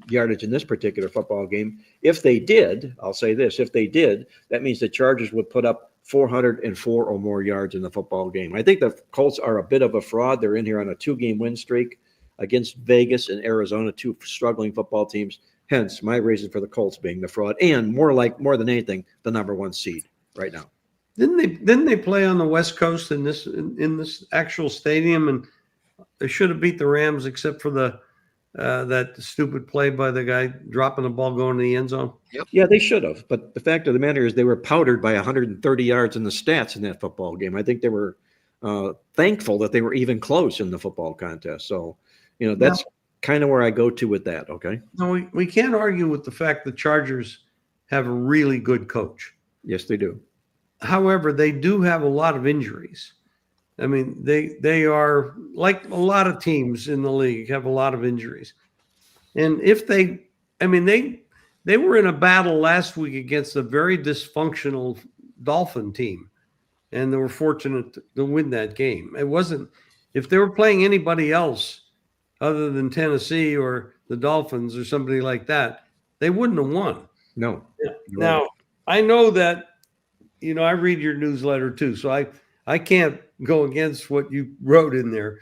yardage in this particular football game. If they did, I'll say this, if they did, that means the Chargers would put up 404 or more yards in the football game. I think the Colts are a bit of a fraud. They're in here on a 2-game win streak against Vegas and Arizona, 2 struggling football teams. Hence, my reason for the Colts being the fraud, and more than anything, the number 1 seed right now. Didn't they play on the West Coast in this actual stadium, and they should have beat the Rams except for that stupid play by the guy dropping the ball going to the end zone? Yep. Yeah, they should have. But the fact of the matter is they were powdered by 130 yards in the stats in that football game. I think they were thankful that they were even close in the football contest. So, that's kind of where I go to with that, okay? No, we can't argue with the fact the Chargers have a really good coach. Yes, they do. However, they do have a lot of injuries. I mean, they are, like a lot of teams in the league, have a lot of injuries. And if they were in a battle last week against a very dysfunctional Dolphin team, and they were fortunate to win that game. It wasn't, if they were playing anybody else other than Tennessee or the Dolphins or somebody like that, they wouldn't have won. No. Now, I know that, I read your newsletter too, so I can't go against what you wrote in there.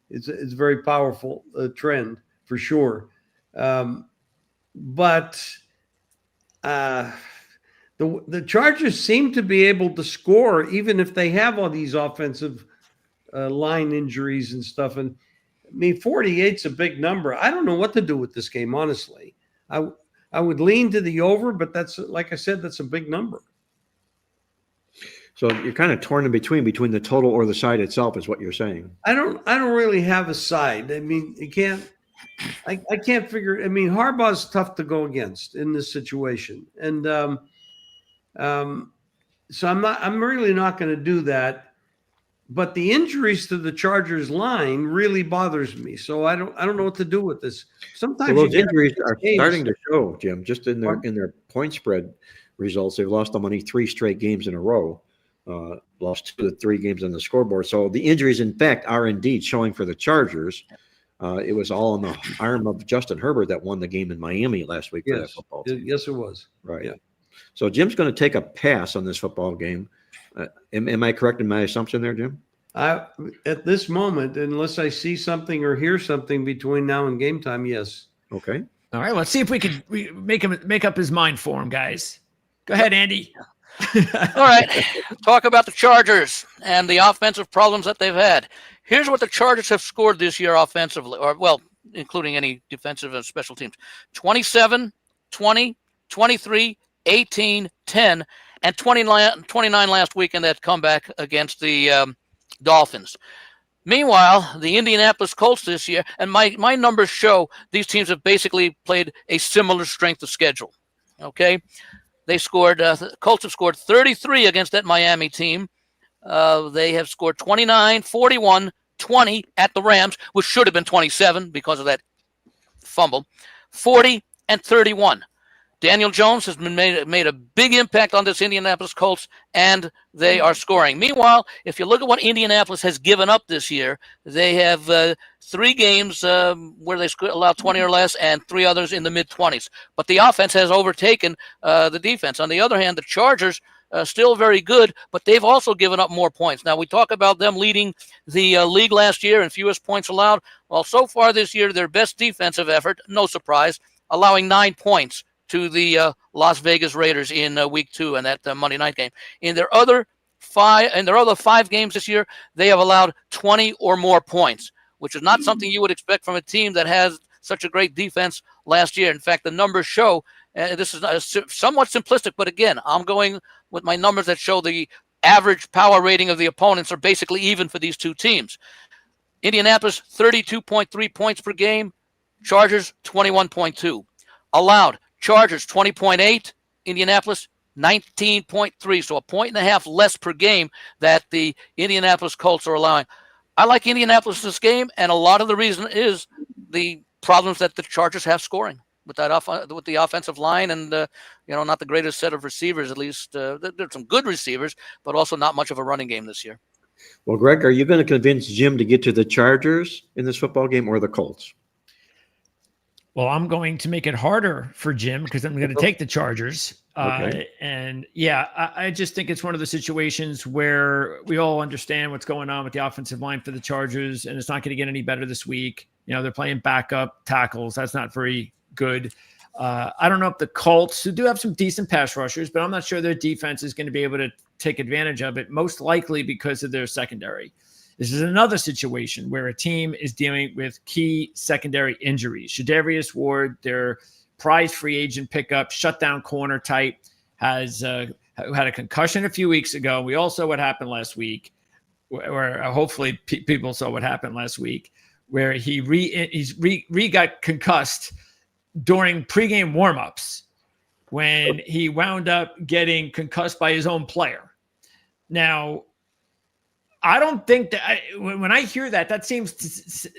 It's a very powerful trend for sure. But the Chargers seem to be able to score even if they have all these offensive line injuries and stuff. And 48's a big number. I don't know what to do with this game, honestly. I would lean to the over, but that's, like I said, that's a big number. So you're kind of torn in between the total or the side itself, is what you're saying. I don't really have a side. I can't figure. Harbaugh's tough to go against in this situation, and so I'm really not going to do that. But the injuries to the Chargers line really bothers me. So I don't know what to do with this. Sometimes those injuries are starting to show, Jim, just in their point spread results. They've lost them only 3 straight games in a row. Lost 2 to 3 games on the scoreboard. So the injuries, in fact, are indeed showing for the Chargers. It was all in the arm of Justin Herbert that won the game in Miami last week for that football team. Yes, it was. Right. Yeah. So Jim's going to take a pass on this football game. Am I correct in my assumption there, Jim? At this moment, unless I see something or hear something between now and game time, yes. Okay. All right. Let's see if we could make up his mind for him, guys. Go ahead, Andy. All right. Talk about the Chargers and the offensive problems that they've had. Here's what the Chargers have scored this year offensively, including any defensive and special teams: 27, 20, 23, 18, 10, and 29 last week in that comeback against the Dolphins. Meanwhile, the Indianapolis Colts this year, and my numbers show these teams have basically played a similar strength of schedule. Okay, they scored. The Colts have scored 33 against that Miami team. They have scored 29, 41, 20 at the Rams, which should have been 27 because of that fumble. 40 and 31. Daniel Jones has been made a big impact on this Indianapolis Colts, and they are scoring. Meanwhile, if you look at what Indianapolis has given up this year, they have 3 games where they allowed 20 or less and 3 others in the mid-20s. But the offense has overtaken the defense. On the other hand, the Chargers still very good, but they've also given up more points. Now, we talk about them leading the league last year in fewest points allowed. Well, so far this year, their best defensive effort, no surprise, allowing 9 points to the Las Vegas Raiders in week 2 and that Monday night game. In their other 5 games this year, they have allowed 20 or more points, which is not something you would expect from a team that has such a great defense last year. In fact, the numbers show, this is somewhat simplistic, but again, I'm going with my numbers that show the average power rating of the opponents are basically even for these two teams. Indianapolis, 32.3 points per game. Chargers, 21.2. Allowed, Chargers 20.8, Indianapolis 19.3, so a point and a half less per game that the Indianapolis Colts are allowing. I like Indianapolis this game, and a lot of the reason is the problems that the Chargers have scoring with the offensive line and not the greatest set of receivers. At least there's some good receivers, but also not much of a running game this year. Well, Greg, are you going to convince Jim to get to the Chargers in this football game or the Colts? Well, I'm going to make it harder for Jim because I'm going to take the Chargers. Okay. I just think it's one of the situations where we all understand what's going on with the offensive line for the Chargers, and it's not going to get any better this week. They're playing backup tackles. That's not very good. I don't know if the Colts, who do have some decent pass rushers, but I'm not sure their defense is going to be able to take advantage of it, most likely because of their secondary. This is another situation where a team is dealing with key secondary injuries. Shadarius Ward, their prize free agent pickup, shutdown corner type, has had a concussion a few weeks ago. We all saw what happened last week, where hopefully people saw what happened last week, where he got concussed during pregame warmups when he wound up getting concussed by his own player. Now, I don't think that when I hear that seems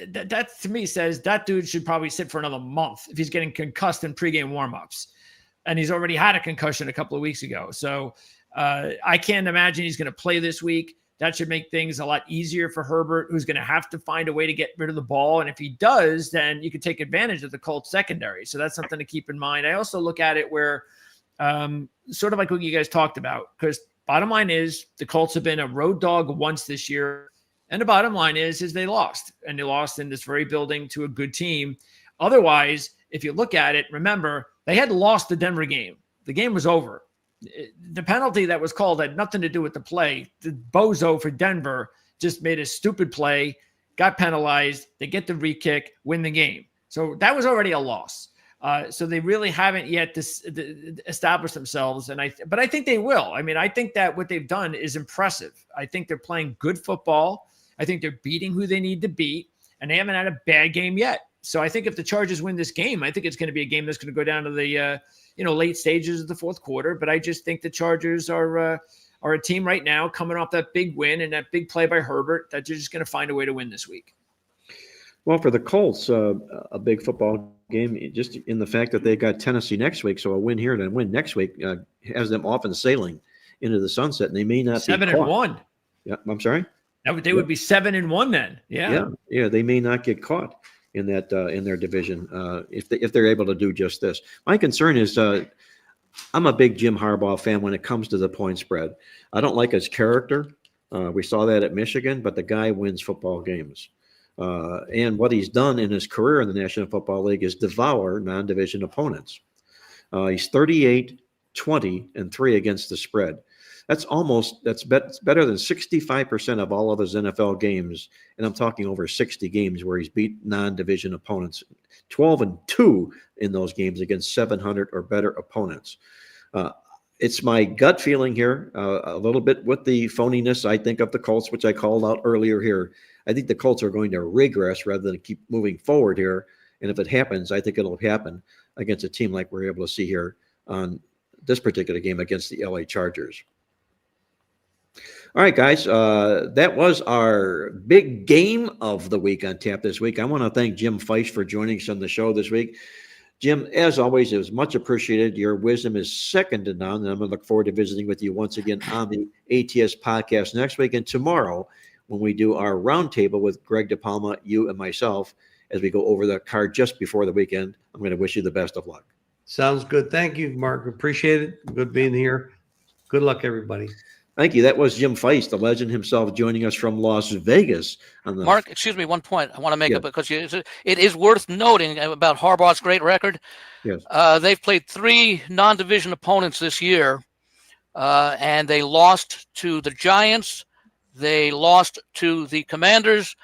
that to me says that dude should probably sit for another month if he's getting concussed in pregame warmups, and he's already had a concussion a couple of weeks ago. So I can't imagine he's going to play this week. That should make things a lot easier for Herbert, who's going to have to find a way to get rid of the ball. And if he does, then you can take advantage of the Colts secondary. So that's something to keep in mind. I also look at it where sort of like what you guys talked about, because bottom line is the Colts have been a road dog once this year. And the bottom line is they lost. And they lost in this very building to a good team. Otherwise, if you look at it, remember, they had lost the Denver game. The game was over. The penalty that was called had nothing to do with the play. The bozo for Denver just made a stupid play, got penalized. They get the re-kick, win the game. So that was already a loss. So they really haven't yet established themselves. But I think they will. I mean, I think that what they've done is impressive. I think they're playing good football. I think they're beating who they need to beat, and they haven't had a bad game yet. So I think if the Chargers win this game, I think it's going to be a game that's going to go down to the late stages of the fourth quarter. But I just think the Chargers are a team right now coming off that big win and that big play by Herbert that you're just going to find a way to win this week. Well, for the Colts, a big football game, just in the fact that they got Tennessee next week. So a win here and a win next week has them off and sailing into the sunset, and they may not be 7-1. Yeah, I'm sorry. They would be 7-1 then. Yeah. They may not get caught in that in their division if they're able to do just this. My concern is I'm a big Jim Harbaugh fan when it comes to the point spread. I don't like his character. We saw that at Michigan, but the guy wins football games. And what he's done in his career in the National Football League is devour non-division opponents. He's 38-20-3 against the spread. That's better than 65% of all of his NFL games. And I'm talking over 60 games where he's beat non-division opponents, 12-2 in those games against 700 or better opponents. it's my gut feeling here, a little bit with the phoniness, I think, of the Colts, which I called out earlier here. I think the Colts are going to regress rather than keep moving forward here. And if it happens, I think it'll happen against a team like we're able to see here on this particular game against the LA Chargers. All right, guys, that was our big game of the week on tap this week. I want to thank Jim Feist for joining us on the show this week. Jim, as always, it was much appreciated. Your wisdom is second to none, and I'm going to look forward to visiting with you once again on the ATS podcast next week and tomorrow when we do our roundtable with Greg DePalma, you, and myself as we go over the card just before the weekend. I'm going to wish you the best of luck. Sounds good. Thank you, Mark. Appreciate it. Good being here. Good luck, everybody. Thank you. That was Jim Feist, the legend himself, joining us from Las Vegas. Mark, excuse me, one point I want to make Yeah. it because it is worth noting about Harbaugh's great record. Yes. They've played 3 non-division opponents this year, and they lost to the Giants, they lost to the Commanders,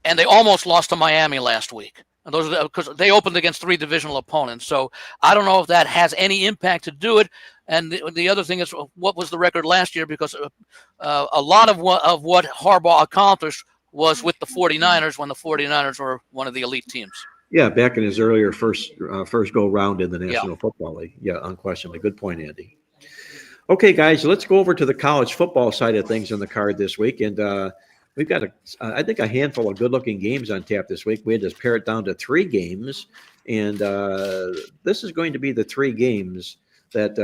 and they almost lost to Miami last week. And those are because they opened against 3 divisional opponents. So I don't know if that has any impact to do it. And the other thing is, what was the record last year? Because a lot of what Harbaugh accomplished was with the 49ers when the 49ers were one of the elite teams. Yeah, back in his earlier first go round in the National Football League. Yeah, unquestionably. Good point, Andy. Okay, guys, let's go over to the college football side of things on the card this week. And we've got, I think, a handful of good-looking games on tap this week. We had to pare it down to 3 games. And this is going to be the 3 games that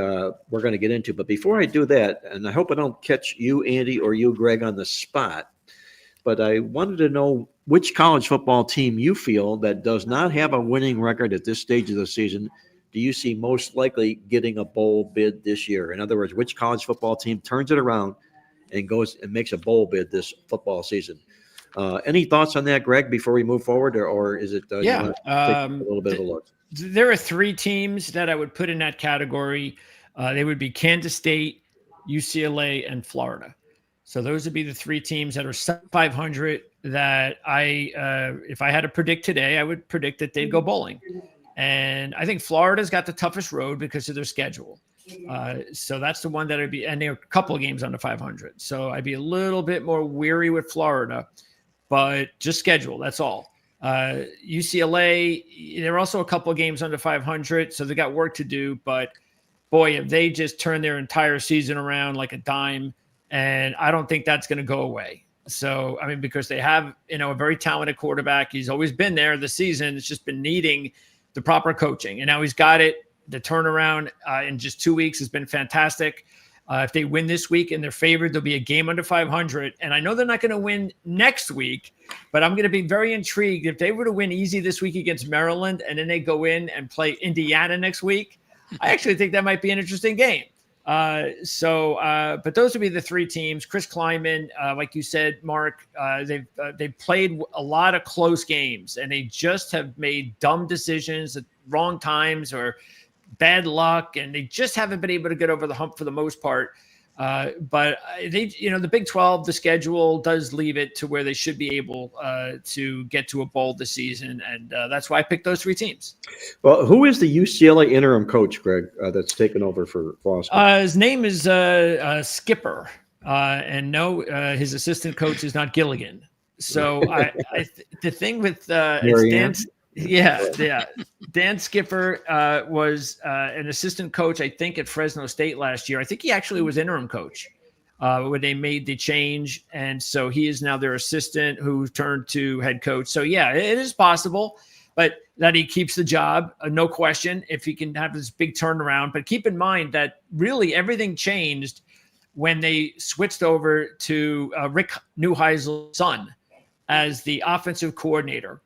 we're going to get into. But before I do that, and I hope I don't catch you, Andy, or you, Greg, on the spot, but I wanted to know which college football team you feel that does not have a winning record at this stage of the season do you see most likely getting a bowl bid this year? In other words, which college football team turns it around and goes and makes a bowl bid this football season? Any thoughts on that, Greg, before we move forward, or is it you want to take a little bit of a look? There are 3 teams that I would put in that category. They would be Kansas State, UCLA, and Florida. So those would be the 3 teams that are sub 500 that if I had to predict today, I would predict that they'd go bowling. And I think Florida's got the toughest road because of their schedule. So that's the one that I'd be, and there are a couple of games under 500. So I'd be a little bit more weary with Florida, but just schedule. That's all. UCLA, there are also a couple of games under 500. So they got work to do, but boy, if they just turn their entire season around like a dime, and I don't think that's going to go away. So, I mean, because they have, a very talented quarterback. He's always been there this season. It's just been needing the proper coaching. And now he's got it. The turnaround in just 2 weeks has been fantastic. If they win this week and they're favored, there'll be a game under 500. And I know they're not going to win next week, but I'm going to be very intrigued. If they were to win easy this week against Maryland and then they go in and play Indiana next week, I actually think that might be an interesting game. But those would be the 3 teams. Chris Kleiman, like you said, Mark, they've played a lot of close games, and they just have made dumb decisions at wrong times or bad luck, and they just haven't been able to get over the hump for the most part. But they, the Big 12, the schedule does leave it to where they should be able to get to a bowl this season, and that's why I picked those 3 teams. Well, who is the UCLA interim coach, Greg, that's taken over for Foster? His name is Skipper, and no, his assistant coach is not Gilligan. So the thing with it's Dan. Yeah. Dan Skipper was an assistant coach, I think, at Fresno State last year. I think he actually was interim coach when they made the change. And so he is now their assistant who turned to head coach. So, yeah, it is possible, but that he keeps the job, no question, if he can have this big turnaround. But keep in mind that really everything changed when they switched over to Rick Neuheisel's son as the offensive coordinator.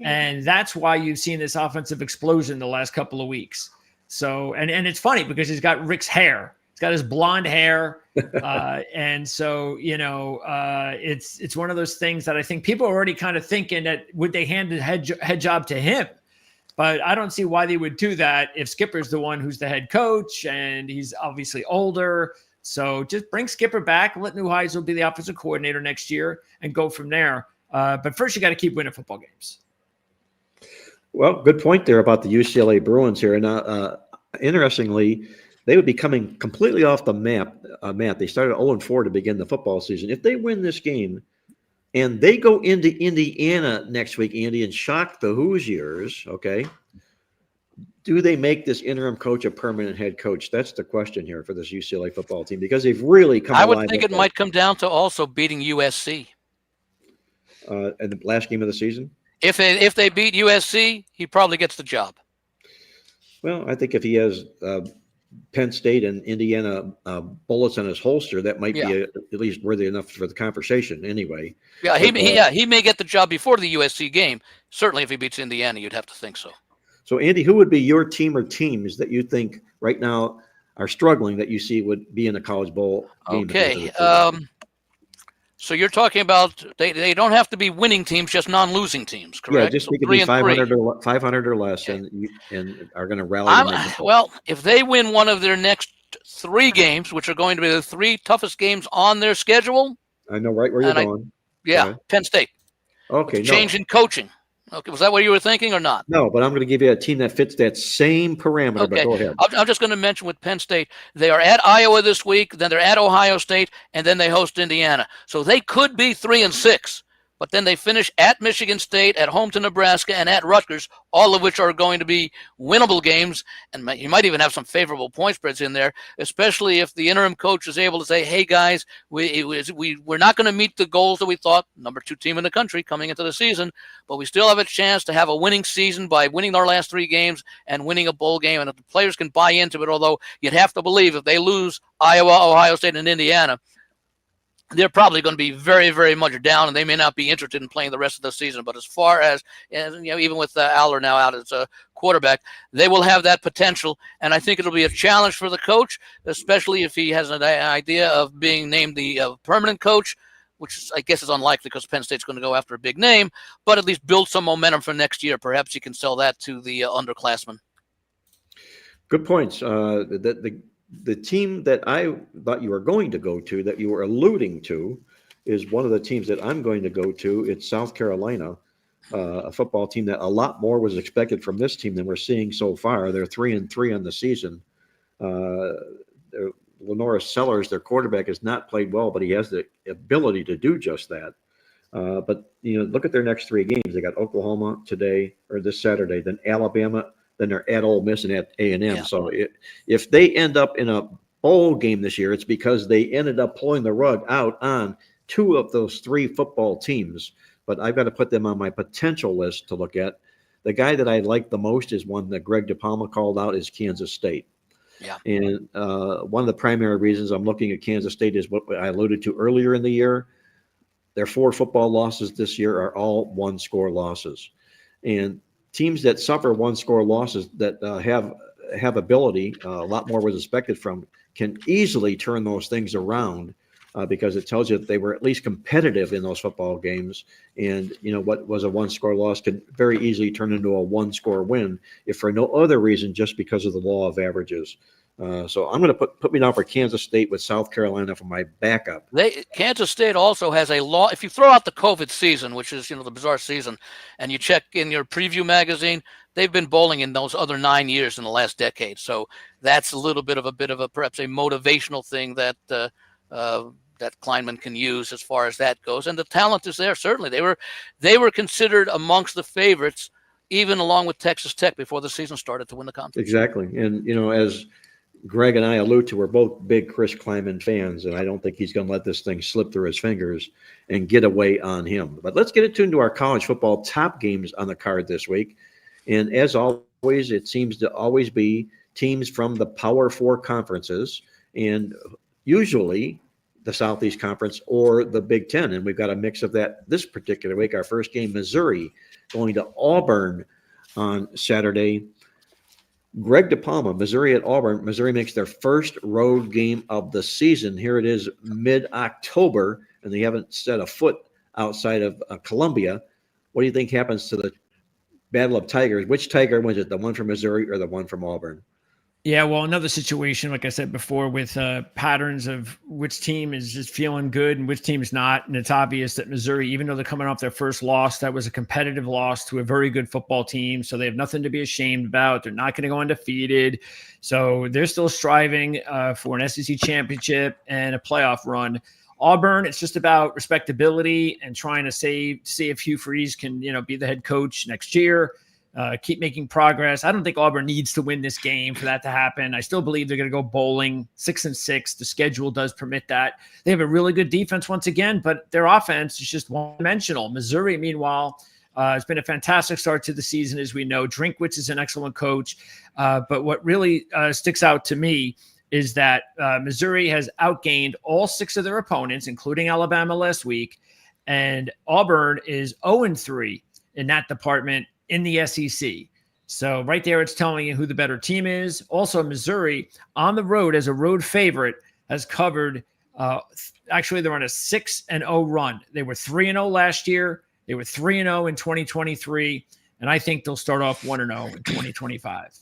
And that's why you've seen this offensive explosion the last couple of weeks. So, and it's funny because he's got Rick's hair. He's got his blonde hair. And so, it's one of those things that I think people are already kind of thinking that would they hand the head job to him? But I don't see why they would do that if Skipper's the one who's the head coach and he's obviously older. So just bring Skipper back, let Neuheisel be the offensive coordinator next year and go from there. But first you got to keep winning football games. Well, good point there about the UCLA Bruins here. And interestingly, they would be coming completely off the map. They started 0-4 to begin the football season. If they win this game and they go into Indiana next week, Andy, and shock the Hoosiers, okay, do they make this interim coach a permanent head coach? That's the question here for this UCLA football team, because they've really come I alive. would think it might come down to also beating USC. In the last game of the season? If they beat USC, he probably gets the job. Well, I think if he has Penn State and Indiana bullets on his holster, that might be at least worthy enough for the conversation anyway. Yeah, he may get the job before the USC game. Certainly if he beats Indiana, you'd have to think so. So, Andy, who would be your team or teams that you think right now are struggling that you see would be in a college bowl game? Okay. So you're talking about they don't have to be winning teams, just non-losing teams, correct? Yeah, just so they could be 500 or less, and are going to rally. Well, if they win one of their next 3 games, which are going to be the 3 toughest games on their schedule. I know right where you're going. Penn State. Okay. Change in coaching. Okay, was that what you were thinking or not? No, but I'm going to give you a team that fits that same parameter. Okay. But go ahead. I'm just going to mention with Penn State, they are at Iowa this week, then they're at Ohio State, and then they host Indiana. So they could be 3-6, but then they finish at Michigan State, at home to Nebraska, and at Rutgers, all of which are going to be winnable games. And you might even have some favorable point spreads in there, especially if the interim coach is able to say, hey, guys, we're not going to meet the goals that we thought, number 2 team in the country coming into the season, but we still have a chance to have a winning season by winning our last 3 games and winning a bowl game. And if the players can buy into it, although you'd have to believe if they lose Iowa, Ohio State, and Indiana, they're probably going to be very, very much down, and they may not be interested in playing the rest of the season. But as far as, even with Aller now out as a quarterback, they will have that potential. And I think it'll be a challenge for the coach, especially if he has an idea of being named the permanent coach, which I guess is unlikely because Penn State's going to go after a big name, but at least build some momentum for next year. Perhaps he can sell that to the underclassmen. Good points. The team that I thought you were going to go to, that you were alluding to, is one of the teams that I'm going to go to. It's South Carolina, a football team that a lot more was expected from this team than we're seeing so far. They're 3-3 on the season. Lenora Sellers, their quarterback, has not played well, but he has the ability to do just that. But look at their next 3 games. They got Oklahoma today or this Saturday, then Alabama. Then they're at Ole Miss and at A&M. Yeah. So if they end up in a bowl game this year, it's because they ended up pulling the rug out on 2 of those 3 football teams. But I've got to put them on my potential list to look at. The guy that I like the most is one that Greg DePalma called out is Kansas State. Yeah. And one of the primary reasons I'm looking at Kansas State is what I alluded to earlier in the year. Their 4 football losses this year are all 1-score losses. And teams that suffer 1-score losses that have ability, a lot more was expected from, can easily turn those things around because it tells you that they were at least competitive in those football games. And, what was a 1-score loss could very easily turn into a 1-score win, if for no other reason, just because of the law of averages. So I'm going to put me down for Kansas State with South Carolina for my backup. Kansas State also has a law. If you throw out the COVID season, which is the bizarre season, and you check in your preview magazine, they've been bowling in those other 9 years in the last decade. So that's a little bit of a perhaps a motivational thing that that Kleinman can use as far as that goes. And the talent is there. Certainly, they were considered amongst the favorites, even along with Texas Tech before the season started, to win the conference. Exactly, and as Greg and I allude to, we're both big Chris Kleinman fans, and I don't think he's going to let this thing slip through his fingers and get away on him. But let's get into our college football top games on the card this week. And as always, it seems to always be teams from the Power 4 conferences, and usually the Southeast Conference or the Big Ten. And we've got a mix of that this particular week. Our first game, Missouri, going to Auburn on Saturday. Greg DePalma, Missouri at Auburn. Missouri makes their first road game of the season. Here it is mid-October, and they haven't set a foot outside of Columbia. What do you think happens to the Battle of Tigers? Which Tiger wins it, the one from Missouri or the one from Auburn? Yeah, well, another situation, like I said before, with patterns of which team is just feeling good and which team is not. And it's obvious that Missouri, even though they're coming off their first loss, that was a competitive loss to a very good football team. So they have nothing to be ashamed about. They're not going to go undefeated. So they're still striving for an SEC championship and a playoff run. Auburn, it's just about respectability and trying to see if Hugh Freeze can, be the head coach next year. Keep making progress. I don't think Auburn needs to win this game for that to happen. I still believe they're going to go bowling 6-6. The schedule does permit that. They have a really good defense once again, but their offense is just one-dimensional. Missouri, meanwhile, has been a fantastic start to the season, as we know. Drinkwitz is an excellent coach. But what really sticks out to me is that Missouri has outgained all 6 of their opponents, including Alabama last week. And Auburn is 0-3 in that department in the SEC. So right there, it's telling you who the better team is. Also, Missouri on the road as a road favorite has covered. Actually, they're on a 6-0 run. They were 3-0 last year. They were 3-0 in 2023. And I think they'll start off 1-0 in 2025.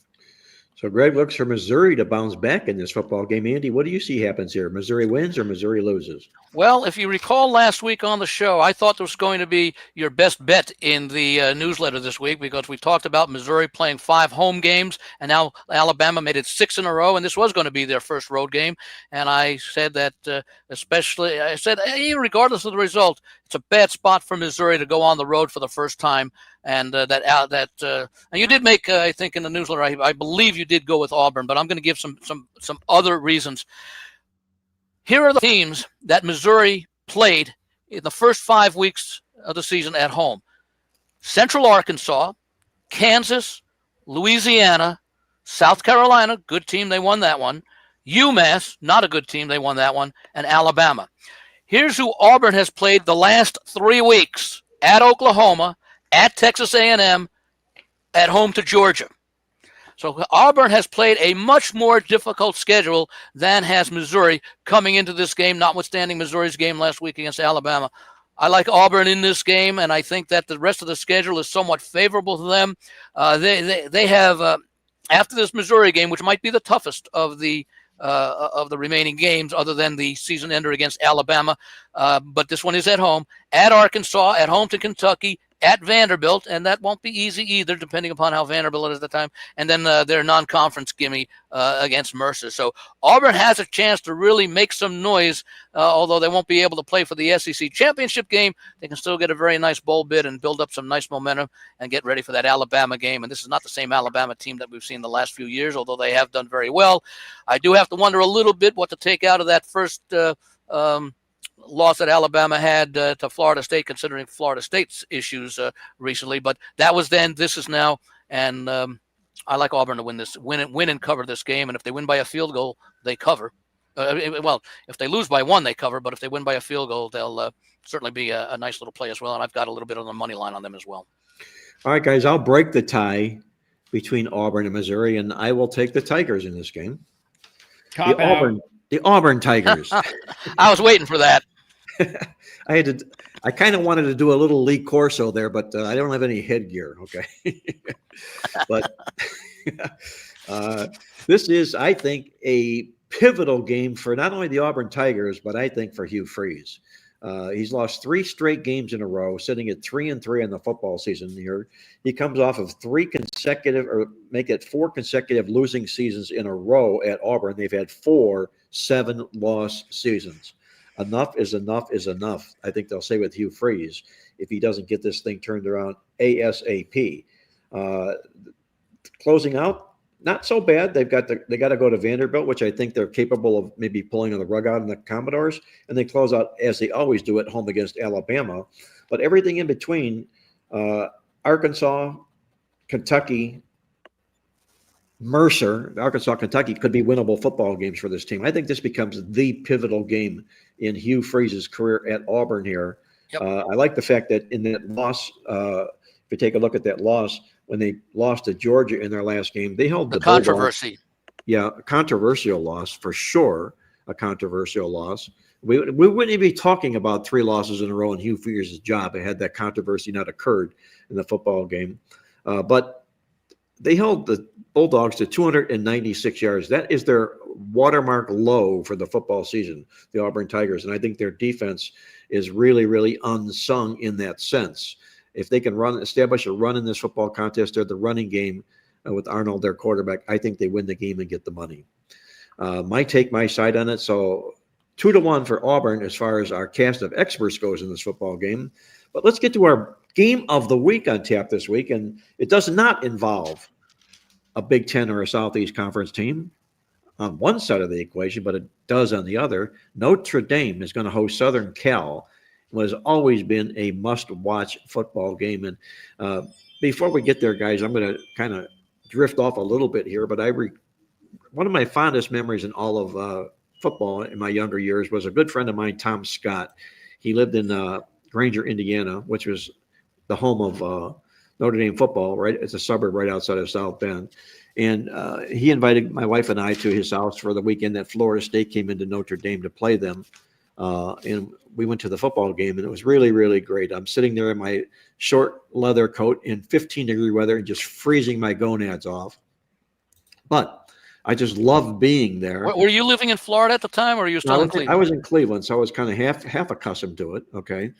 So Greg looks for Missouri to bounce back in this football game. Andy, what do you see happens here? Missouri wins or Missouri loses? Well, if you recall last week on the show, I thought there was going to be your best bet in the newsletter this week because we talked about Missouri playing 5 home games, and now Alabama made it 6 in a row, and this was going to be their first road game. And I said that regardless of the result, it's a bad spot for Missouri to go on the road for the first time. And and you did make, I think, in the newsletter, I believe you did go with Auburn, but I'm going to give some other reasons. Here are the teams that Missouri played in the first 5 weeks of the season at home: Central Arkansas, Kansas, Louisiana, South Carolina, good team, they won that one. UMass, not a good team, they won that one, and Alabama. Here's who Auburn has played the last 3 weeks: at Oklahoma, at Texas A&M, at home to Georgia. So Auburn has played a much more difficult schedule than has Missouri coming into this game, notwithstanding Missouri's game last week against Alabama. I like Auburn in this game, and I think that the rest of the schedule is somewhat favorable to them. They have, after this Missouri game, which might be the toughest of the remaining games other than the season ender against Alabama, but this one is at home, at Arkansas, at home to Kentucky, at Vanderbilt, and that won't be easy either, depending upon how Vanderbilt is at the time. And then their non-conference gimme against Mercer. So Auburn has a chance to really make some noise, although they won't be able to play for the SEC championship game. They can still get a very nice bowl bid and build up some nice momentum and get ready for that Alabama game. And this is not the same Alabama team that we've seen the last few years, although they have done very well. I do have to wonder a little bit what to take out of that first loss that Alabama had to Florida State, considering Florida State's issues recently. But that was then, this is now, and I like Auburn to win and cover this game. And if they win by a field goal, they cover. Well, if they lose by 1, they cover. But if they win by a field goal, they'll certainly be a nice little play as well. And I've got a little bit on the money line on them as well. All right, guys, I'll break the tie between Auburn and Missouri, and I will take the Tigers in this game. The Auburn Tigers. I was waiting for that. I kind of wanted to do a little Lee Corso there, but I don't have any headgear. Okay. But this is, I think, a pivotal game for not only the Auburn Tigers, but I think for Hugh Freeze. He's lost 3 straight games in a row, sitting at 3-3 in the football season here. He comes off of 4 consecutive losing seasons in a row at Auburn. They've had 4 7-loss seasons. Enough is enough is enough, I think they'll say with Hugh Freeze, if he doesn't get this thing turned around ASAP. Closing out, not so bad. They got to go to Vanderbilt, which I think they're capable of maybe pulling on the rug out on the Commodores, and they close out, as they always do, at home against Alabama. But everything in between, Arkansas, Kentucky, Mercer, Arkansas, Kentucky could be winnable football games for this team. I think this becomes the pivotal game in Hugh Freeze's career at Auburn here. Yep. I like the fact that in that loss, if you take a look at that loss, when they lost to Georgia in their last game, they held the controversy. Yeah, a controversial loss for sure. A controversial loss. We wouldn't even be talking about 3 losses in a row in Hugh Freeze's job had that controversy not occurred in the football game. But they held the Bulldogs to 296 yards. That is their watermark low for the football season, the Auburn Tigers. And I think their defense is really, really unsung in that sense. If they can establish a run in this football contest or the running game with Arnold, their quarterback, I think they win the game and get the money. My side on it. So 2-1 for Auburn as far as our cast of experts goes in this football game. But let's get to our game of the week on tap this week. And it does not involve a Big Ten or a Southeast Conference team on one side of the equation, but it does on the other. Notre Dame is going to host Southern Cal. It has always been a must-watch football game. And before we get there, guys, I'm going to kind of drift off a little bit here, but one of my fondest memories in all of football in my younger years was a good friend of mine, Tom Scott. He lived in Granger, Indiana, which was the home of Notre Dame football, right? It's a suburb right outside of South Bend. And he invited my wife and I to his house for the weekend that Florida State came into Notre Dame to play them. And we went to the football game, and it was really, really great. I'm sitting there in my short leather coat in 15-degree weather and just freezing my gonads off. But I just loved being there. Were you living in Florida at the time, or were you still in Cleveland? I was in Cleveland, so I was kind of half accustomed to it. Okay.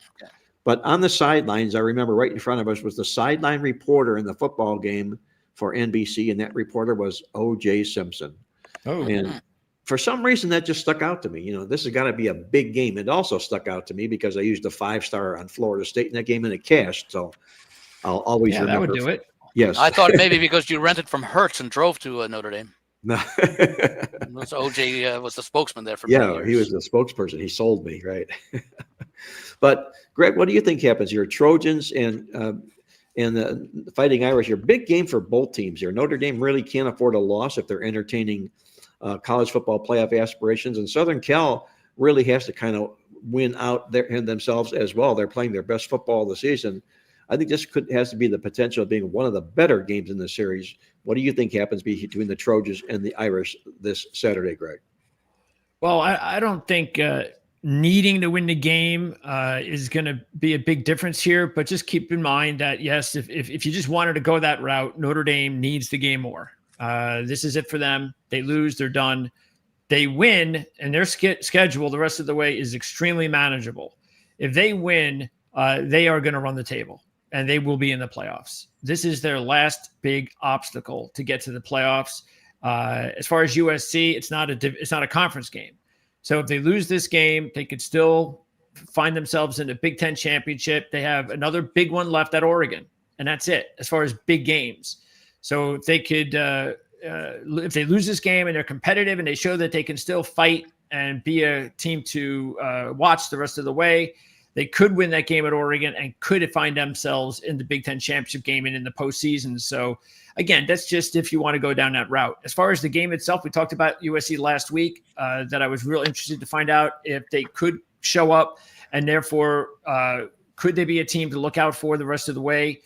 But on the sidelines, I remember right in front of us was the sideline reporter in the football game for NBC, and that reporter was O.J. Simpson. Oh, and for some reason, that just stuck out to me. You know, this has got to be a big game. It also stuck out to me because I used a 5-star on Florida State in that game, and it cashed. So I'll always remember. That would do it. Yes. I thought maybe because you rented from Hertz and drove to Notre Dame. No. So OJ was the spokesman there for many years. He was the spokesperson. He sold me, right? But Greg, what do you think happens here? Trojans and the Fighting Irish, your big game for both teams here. Notre Dame really can't afford a loss if they're entertaining college football playoff aspirations, and Southern Cal really has to kind of win out themselves as well. They're playing their best football of the season. I think this has to be the potential of being one of the better games in the series. What do you think happens between the Trojans and the Irish this Saturday, Greg? Well, I don't think needing to win the game is going to be a big difference here. But just keep in mind that, yes, if you just wanted to go that route, Notre Dame needs the game more. This is it for them. They lose, they're done. They win, and their schedule the rest of the way is extremely manageable. If they win, they are going to run the table, and they will be in the playoffs. This is their last big obstacle to get to the playoffs. As far as USC, it's not a conference game. So if they lose this game, they could still find themselves in the Big Ten championship. They have another big one left at Oregon, and that's it as far as big games. So if they could, if they lose this game and they're competitive and they show that they can still fight and be a team to watch the rest of the way, they could win that game at Oregon and could find themselves in the Big Ten championship game and in the postseason. So again, that's just if you want to go down that route. As far as the game itself, we talked about USC last week, that I was real interested to find out if they could show up, and therefore could they be a team to look out for the rest of the way.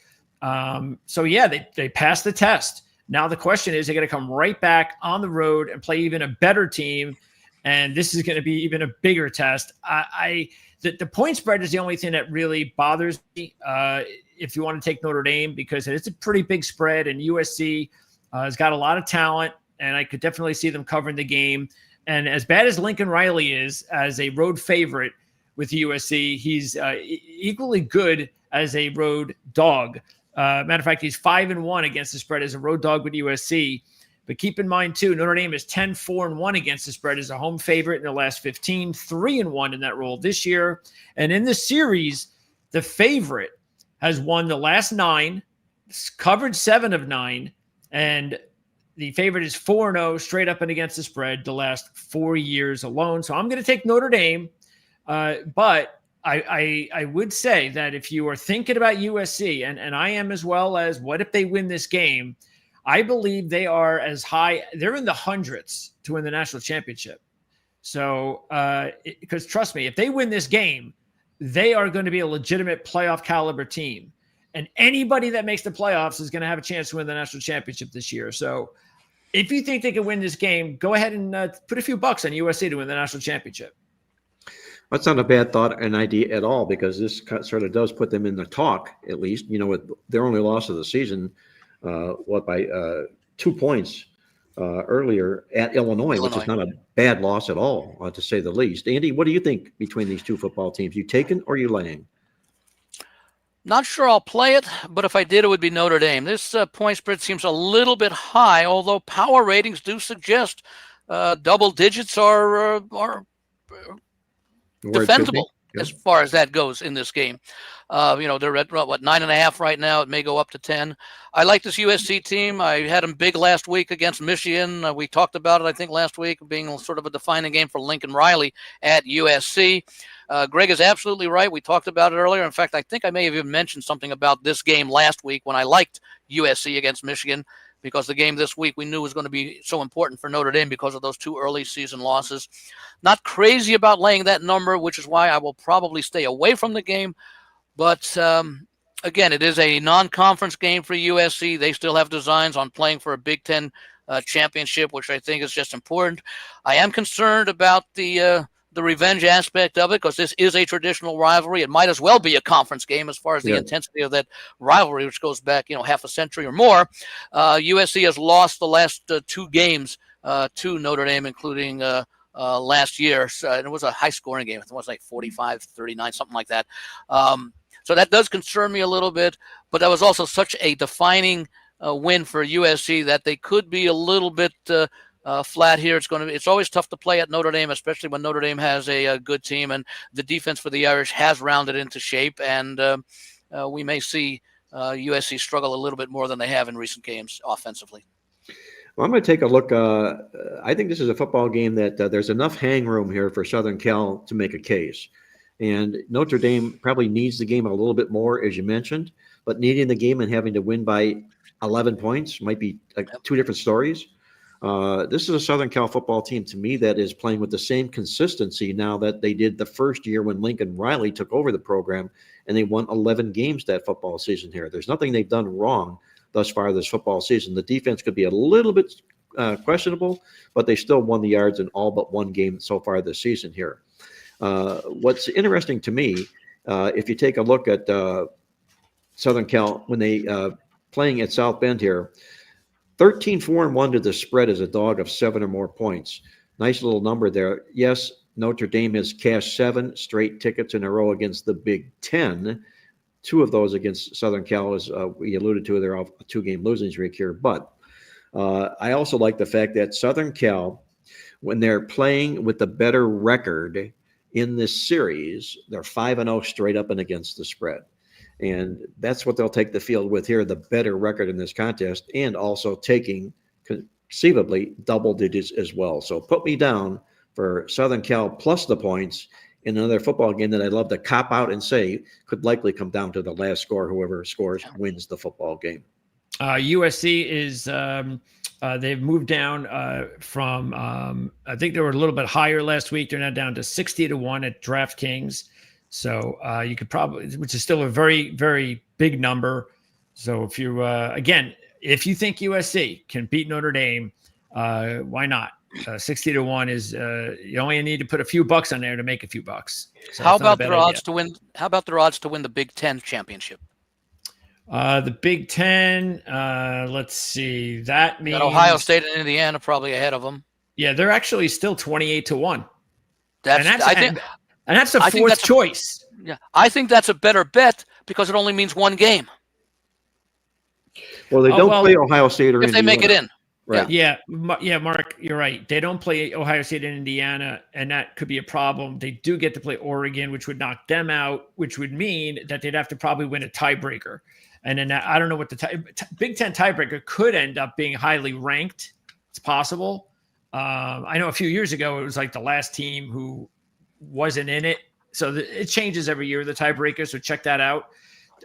So yeah, they passed the test. Now the question is, they're going to come right back on the road and play even a better team. And this is going to be even a bigger test. The point spread is the only thing that really bothers me if you want to take Notre Dame, because it's a pretty big spread, and USC has got a lot of talent, and I could definitely see them covering the game. And as bad as Lincoln Riley is as a road favorite with USC, he's equally good as a road dog. Matter of fact, he's 5-1 against the spread as a road dog with USC. But keep in mind, too, Notre Dame is 10-4-1 against the spread as a home favorite in the last 15, 3-1 in that role this year. And in the series, the favorite has won the last 9, covered 7 of 9, and the favorite is 4-0 straight up and against the spread the last 4 years alone. So I'm going to take Notre Dame, but I would say that if you are thinking about USC, and I am as well, as what if they win this game, I believe they are as high. They're in the hundreds to win the national championship. So, because trust me, if they win this game, they are going to be a legitimate playoff caliber team. And anybody that makes the playoffs is going to have a chance to win the national championship this year. So if you think they can win this game, go ahead and put a few bucks on USC to win the national championship. That's not a bad thought and idea at all, because this sort of does put them in the talk, at least, with their only loss of the season by 2 points earlier at Illinois, which is not a bad loss at all, to say the least. Andy, what do you think between these two football teams? You taking or you laying? Not sure I'll play it, but if I did, it would be Notre Dame. This point spread seems a little bit high, although power ratings do suggest double digits are defensible as far as that goes in this game. They're at 9.5 right now. It may go up to 10. I like this USC team. I had them big last week against Michigan. We talked about it, I think, last week being sort of a defining game for Lincoln Riley at USC. Greg is absolutely right. We talked about it earlier. In fact, I think I may have even mentioned something about this game last week when I liked USC against Michigan, because the game this week we knew was going to be so important for Notre Dame because of those 2 early season losses. Not crazy about laying that number, which is why I will probably stay away from the game. But again, it is a non-conference game for USC. They still have designs on playing for a Big Ten championship, which I think is just important. I am concerned about the revenge aspect of it, because this is a traditional rivalry. It might as well be a conference game as far as the intensity of that rivalry, which goes back, half a century or more. USC has lost the last 2 games to Notre Dame, including last year. So it was a high-scoring game. I think it was like 45-39, something like that. So that does concern me a little bit, but that was also such a defining win for USC that they could be a little bit flat here. It's always tough to play at Notre Dame, especially when Notre Dame has a good team, and the defense for the Irish has rounded into shape, and we may see USC struggle a little bit more than they have in recent games offensively. Well, I'm going to take a look. I think this is a football game that there's enough hang room here for Southern Cal to make a case. And Notre Dame probably needs the game a little bit more, as you mentioned, but needing the game and having to win by 11 points might be 2 different stories. This is a Southern Cal football team, to me, that is playing with the same consistency now that they did the first year when Lincoln Riley took over the program, and they won 11 games that football season here. There's nothing they've done wrong thus far this football season. The defense could be a little bit questionable, but they still won the yards in all but 1 game so far this season here. What's interesting to me, if you take a look at Southern Cal when they playing at South Bend here, 13-4-1 to the spread as a dog of 7 or more points. Nice little number there. Yes, Notre Dame has cashed 7 straight tickets in a row against the Big Ten. 2 of those against Southern Cal, as we alluded to, they're off a 2-game losing streak here. But I also like the fact that Southern Cal, when they're playing with the better record in this series, they're 5-0 straight up and against the spread. And that's what they'll take the field with here, the better record in this contest, and also taking conceivably double digits as well. So put me down for Southern Cal plus the points in another football game that I'd love to cop out and say could likely come down to the last score. Whoever scores wins the football game. USC is they've moved down from I think they were a little bit higher last week. They're now down to 60-1 at DraftKings. So you could probably, which is still a very, very big number. So if you, again, if you think USC can beat Notre Dame, why not? 60-1 is, you only need to put a few bucks on there to make a few bucks. So how about their odds to win? How about their odds to win the Big Ten championship? The Big Ten, let's see. That means Ohio State and Indiana probably ahead of them. Yeah, they're actually still 28-1. And that's the fourth choice. Yeah, I think that's a better bet because it only means 1 game. Well, they don't play Ohio State or if Indiana. They make it in. Right. Yeah, Mark, you're right. They don't play Ohio State and Indiana, and that could be a problem. They do get to play Oregon, which would knock them out, which would mean that they'd have to probably win a tiebreaker. And then I don't know what the Big Ten tiebreaker could end up being highly ranked. It's possible. I know a few years ago, it was like the last team who wasn't in it. So it changes every year, the tiebreaker. So check that out.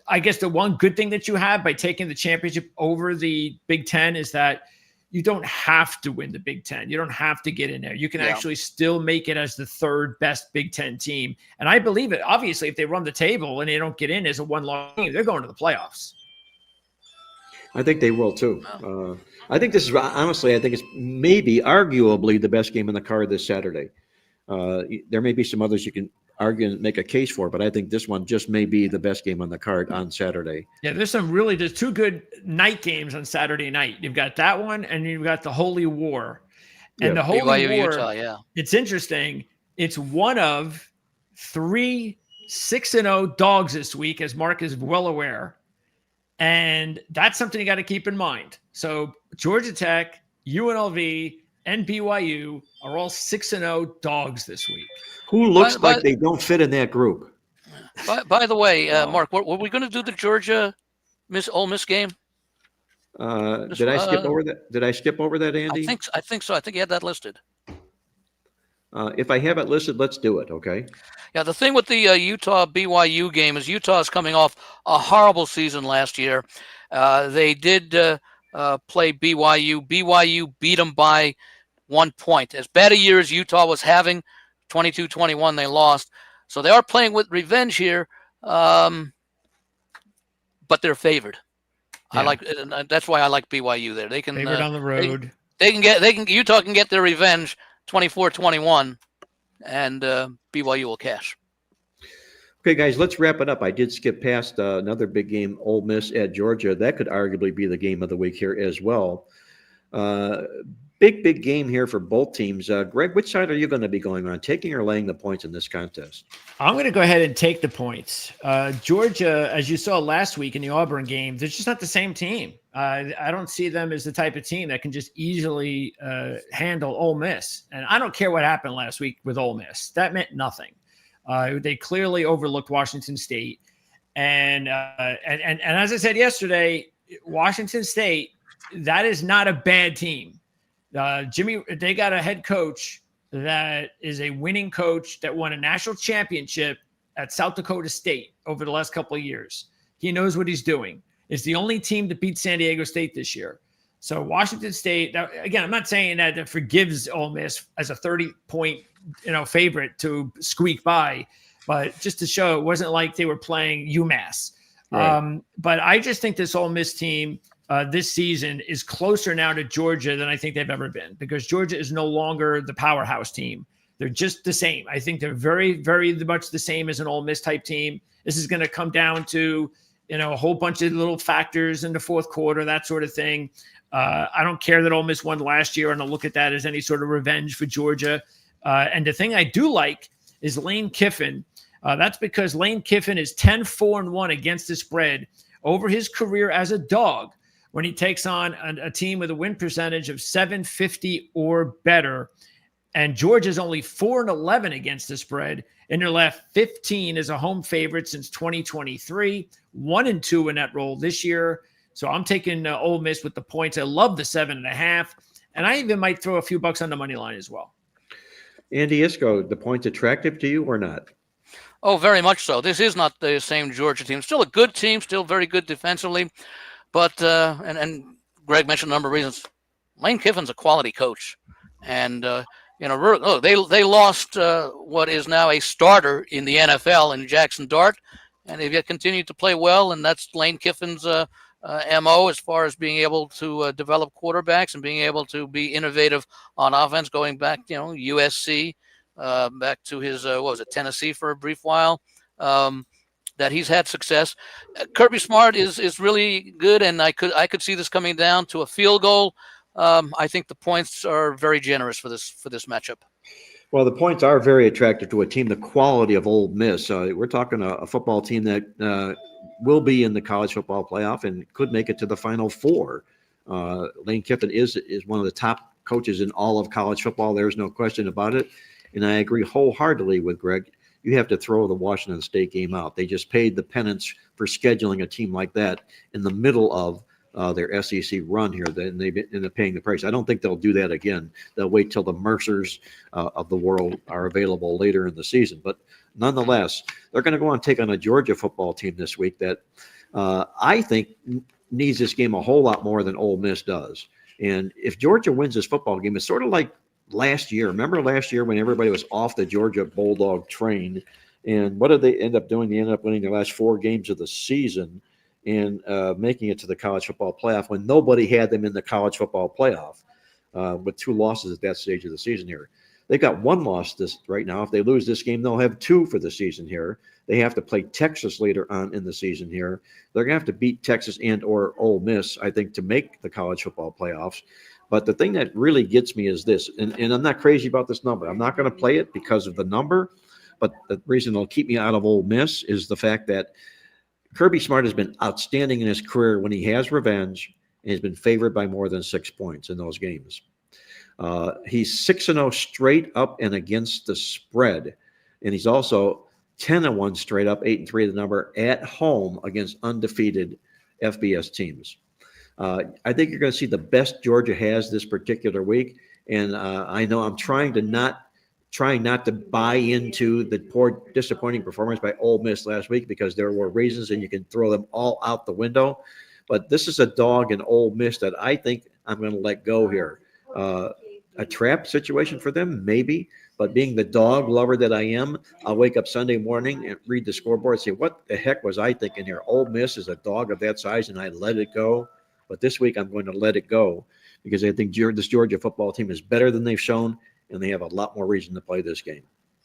I guess the one good thing that you have by taking the championship over the Big Ten is that you don't have to win the Big Ten. You don't have to get in there. You can actually still make it as the 3rd best Big Ten team. And I believe it. Obviously, if they run the table and they don't get in as a 1-loss team, they're going to the playoffs. I think they will too. I think this is honestly, I think it's maybe arguably the best game in the card this Saturday. There may be some others you can argue and make a case for, but I think this one just may be the best game on the card on Saturday. Yeah, there's two good night games on Saturday night. You've got that one, and you've got the Holy War. And the Holy BYU, War, Utah, yeah. It's interesting. It's one of 3 6-0 dogs this week, as Mark is well aware. And that's something you got to keep in mind. So Georgia Tech, UNLV, and BYU are all 6-0 dogs this week. Who looks like they don't fit in that group? By the way, Mark, were we going to do the Georgia Ole Miss game? Did I skip over that? Did I skip over that, Andy? I think so. I think you had that listed. If I have it listed, let's do it. Okay. Yeah, the thing with the Utah BYU game is Utah is coming off a horrible season last year. They did play BYU. BYU beat them by 1 point. As bad a year as Utah was having, 22-21, they lost. So they are playing with revenge here, but they're favored. Yeah. That's why I like BYU there. They can favored on the road. Utah can get their revenge 24-21, and BYU will cash. Okay, guys, let's wrap it up. I did skip past another big game, Ole Miss at Georgia. That could arguably be the game of the week here as well. Big game here for both teams. Greg, which side are you going to be going on, taking or laying the points in this contest? I'm going to go ahead and take the points. Georgia, as you saw last week in the Auburn game, they're just not the same team. I don't see them as the type of team that can just easily handle Ole Miss. And I don't care what happened last week with Ole Miss. That meant nothing. They clearly overlooked Washington State. And as I said yesterday, Washington State, that is not a bad team. They got a head coach that is a winning coach that won a national championship at South Dakota State over the last couple of years. He knows what he's doing. It's the only team to beat San Diego State this year. So Washington State, now, again, I'm not saying that forgives Ole Miss as a 30-point, favorite to squeak by, but just to show it wasn't like they were playing UMass. Right. But I just think this Ole Miss team this season is closer now to Georgia than I think they've ever been, because Georgia is no longer the powerhouse team. They're just the same. I think they're very, very much the same as an Ole Miss type team. This is going to come down to, a whole bunch of little factors in the fourth quarter, that sort of thing. I don't care that Ole Miss won last year, and I'll look at that as any sort of revenge for Georgia. And the thing I do like is Lane Kiffin. That's because Lane Kiffin is 10-4-1 against the spread over his career as a dog when he takes on a team with a win percentage of 750 or better. And Georgia's only 4-11 against the spread in their last 15 as a home favorite since 2023, 1-2 in that role this year. So I'm taking Ole Miss with the points. I love the 7.5, and I even might throw a few bucks on the money line as well. Andy Iskoe, the points attractive to you or not? Oh, very much so. This is not the same Georgia team. Still a good team, still very good defensively. But, and Greg mentioned a number of reasons. Lane Kiffin's a quality coach. And, they lost what is now a starter in the NFL in Jackson Dart. And they've yet continued to play well. And that's Lane Kiffin's MO as far as being able to develop quarterbacks and being able to be innovative on offense, going back, USC, back to his, Tennessee for a brief while. That he's had success. Kirby Smart is really good, and I could see this coming down to a field goal. I think the points are very generous for this matchup. Well, the points are very attractive to a team the quality of Ole Miss. We're talking a football team that will be in the college football playoff and could make it to the Final Four. Lane Kiffin is one of the top coaches in all of college football. There's no question about it, and I agree wholeheartedly with Greg. You have to throw the Washington State game out. They just paid the penance for scheduling a team like that in the middle of their SEC run here. Then they end up paying the price. I don't think they'll do that again. They'll wait till the Mercers of the world are available later in the season. But nonetheless, they're going to go on and take on a Georgia football team this week that I think needs this game a whole lot more than Ole Miss does. And if Georgia wins this football game, it's sort of like last year. Remember last year when everybody was off the Georgia Bulldog train, and what did they end up doing? They ended up winning their last 4 games of the season and making it to the college football playoff when nobody had them in the college football playoff with 2 losses at that stage of the season here. They've got one loss this right now. If they lose this game, they'll have 2 for the season here. They have to play Texas later on in the season here. They're going to have to beat Texas and or Ole Miss, I think, to make the college football playoffs. But the thing that really gets me is this, and I'm not crazy about this number. I'm not going to play it because of the number, but the reason it'll keep me out of Ole Miss is the fact that Kirby Smart has been outstanding in his career when he has revenge, and he's been favored by more than 6 points in those games. He's 6-0 straight up and against the spread, and he's also 10-1 straight up, 8-3 the number at home against undefeated FBS teams. I think you're going to see the best Georgia has this particular week, and I know I'm trying not to buy into the poor, disappointing performance by Ole Miss last week because there were reasons, and you can throw them all out the window. But this is a dog in Ole Miss that I think I'm going to let go here. A trap situation for them, maybe. But being the dog lover that I am, I'll wake up Sunday morning and read the scoreboard and say, what the heck was I thinking here? Ole Miss is a dog of that size, and I let it go. But this week I'm going to let it go because I think this Georgia football team is better than they've shown, and they have a lot more reason to play this game.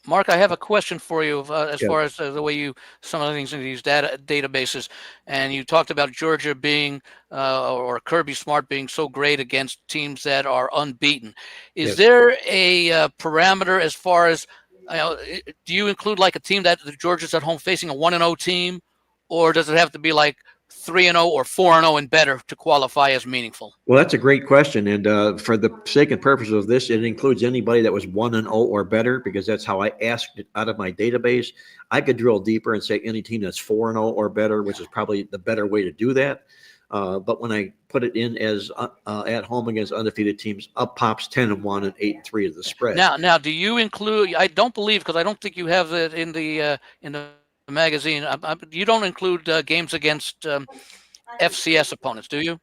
Mark, I have a question for you as Yeah. far as the way some of the things in these databases, and you talked about Georgia being or Kirby Smart being so great against teams that are unbeaten. Is Yes. there a parameter as far as do you include like a team that the Georgia's at home facing a 1-0 team, or does it have to be like 3-0 or 4-0 and better to qualify as meaningful? Well, that's a great question. And for the sake and purpose of this, it includes anybody that was 1-0 or better, because that's how I asked it out of my database. I could drill deeper and say any team that's 4-0 or better, which is probably the better way to do that. But when I put it in as at home against undefeated teams, up pops 10-1 and 8-3 of the spread. Now, do you include? I don't believe, because I don't think you have it in the magazine. You don't include games against FCS opponents, do you?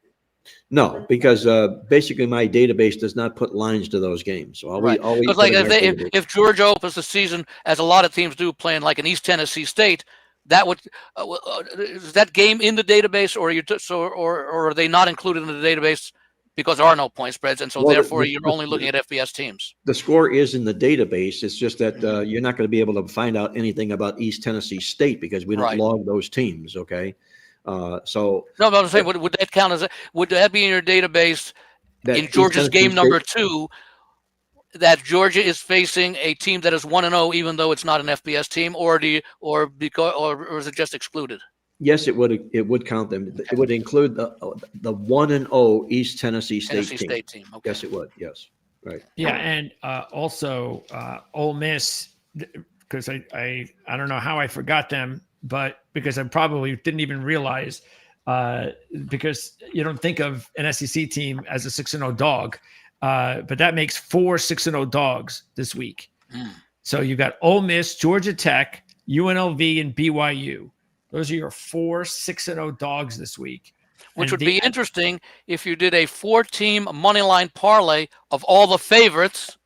No, because basically my database does not put lines to those games. So Right. all we Because put like in our database. if Georgia opens the season, as a lot of teams do, playing like an East Tennessee State, that would is that game in the database, or or are they not included in the database because there are no point spreads, and so Well, therefore you're only looking at FBS teams? The score is in the database. It's just that you're not going to be able to find out anything about East Tennessee State because we don't Right. log those teams. Okay, so No, but I'm saying, would that count as would that be in your database that in East Georgia's Tennessee game number State- 2? That Georgia is facing a team that is 1-0, even though it's not an FBS team, or is it just excluded? Yes, it would count them. It would include the 1-0 East Tennessee State Tennessee team. State team. Okay. Yes, it would. Yes, right. Yeah, and also Ole Miss, because I don't know how I forgot them, but because I probably didn't even realize, because you don't think of an SEC team as a 6-0 dog, but that makes 4 6-0 dogs this week. So you've got Ole Miss, Georgia Tech, UNLV, and BYU. Those are your 4 6-0 dogs this week. Which And would be interesting if you did a 4-team money line parlay of all the favorites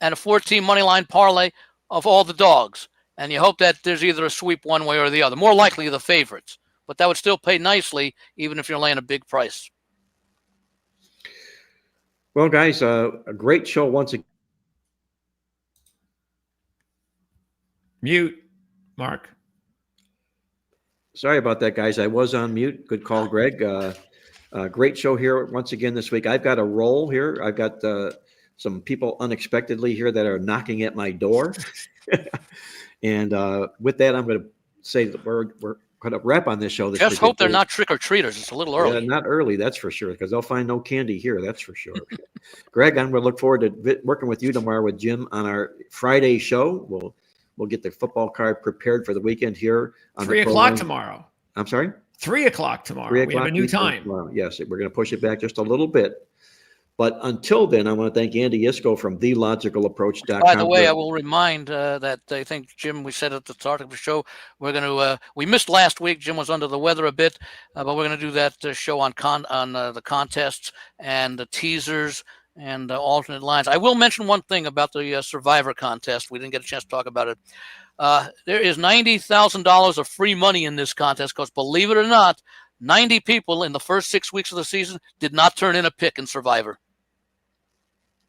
and a 4-team money line parlay of all the dogs. And you hope that there's either a sweep one way or the other. More likely the favorites. But that would still pay nicely, even if you're laying a big price. Well, guys, a great show once again. Mute, Mark. Sorry about that, guys. I was on mute. Good call, Greg. Great show here once again this week. I've got a roll here. I've got some people unexpectedly here that are knocking at my door. And with that, I'm going to say that we're going to wrap on this show. This Just hope they're particular- not trick-or-treaters. It's a little early. Yeah, not early, that's for sure, because they'll find no candy here, that's for sure. Greg, I'm going to look forward to working with you tomorrow with Jim on our Friday show. We'll get the football card prepared for the weekend here. On 3 the o'clock program. tomorrow. I'm sorry? 3 o'clock tomorrow. 3 We have a new Eastern time. tomorrow. Yes, we're going to push it back just a little bit. But until then, I want to thank Andy Isko from TheLogicalApproach.com. By the way, I will remind that I think, Jim, we said at the start of the show, we're going to, we missed last week. Jim was under the weather a bit, but we're going to do that show on the contests and the teasers and alternate lines. I will mention one thing about the Survivor contest. We didn't get a chance to talk about it. There is $90,000 of free money in this contest because, believe it or not, 90 people in the first 6 weeks of the season did not turn in a pick in Survivor.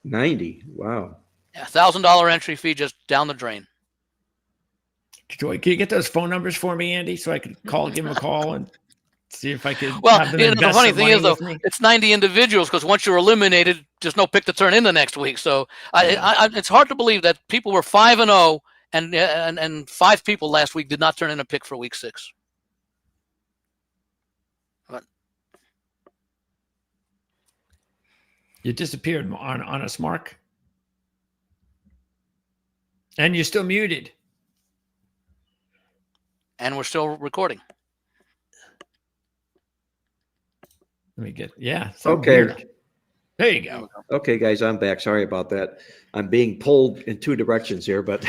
90. Wow. $1,000 entry fee just down the drain. Joy, can you get those phone numbers for me, Andy, so I could give him a call and see if I could Well, have them the invest funny some thing money is, though, with me? it's 90 individuals because once you're eliminated, there's no pick to turn in the next week. So it's hard to believe that people were 5-0 and 5 people last week did not turn in a pick for week 6. But You disappeared on us, Mark. And you're still muted. and we're still recording. Let me get, yeah. Okay. Weird. There you go. Okay, guys, I'm back. Sorry about that. I'm being pulled in 2 directions here, but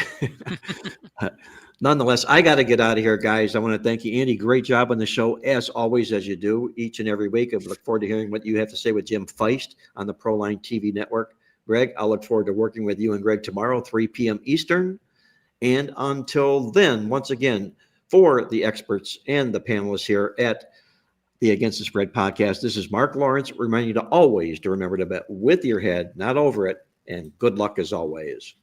nonetheless, I got to get out of here, guys. I want to thank you, Andy. Great job on the show, as always, as you do each and every week. I look forward to hearing what you have to say with Jim Feist on the Proline TV network. Greg, I'll look forward to working with you and Greg tomorrow, 3 p.m. Eastern. And until then, once again, for the experts and the panelists here at the Against the Spread podcast, this is Mark Lawrence reminding you to always to remember to bet with your head, not over it, and good luck as always.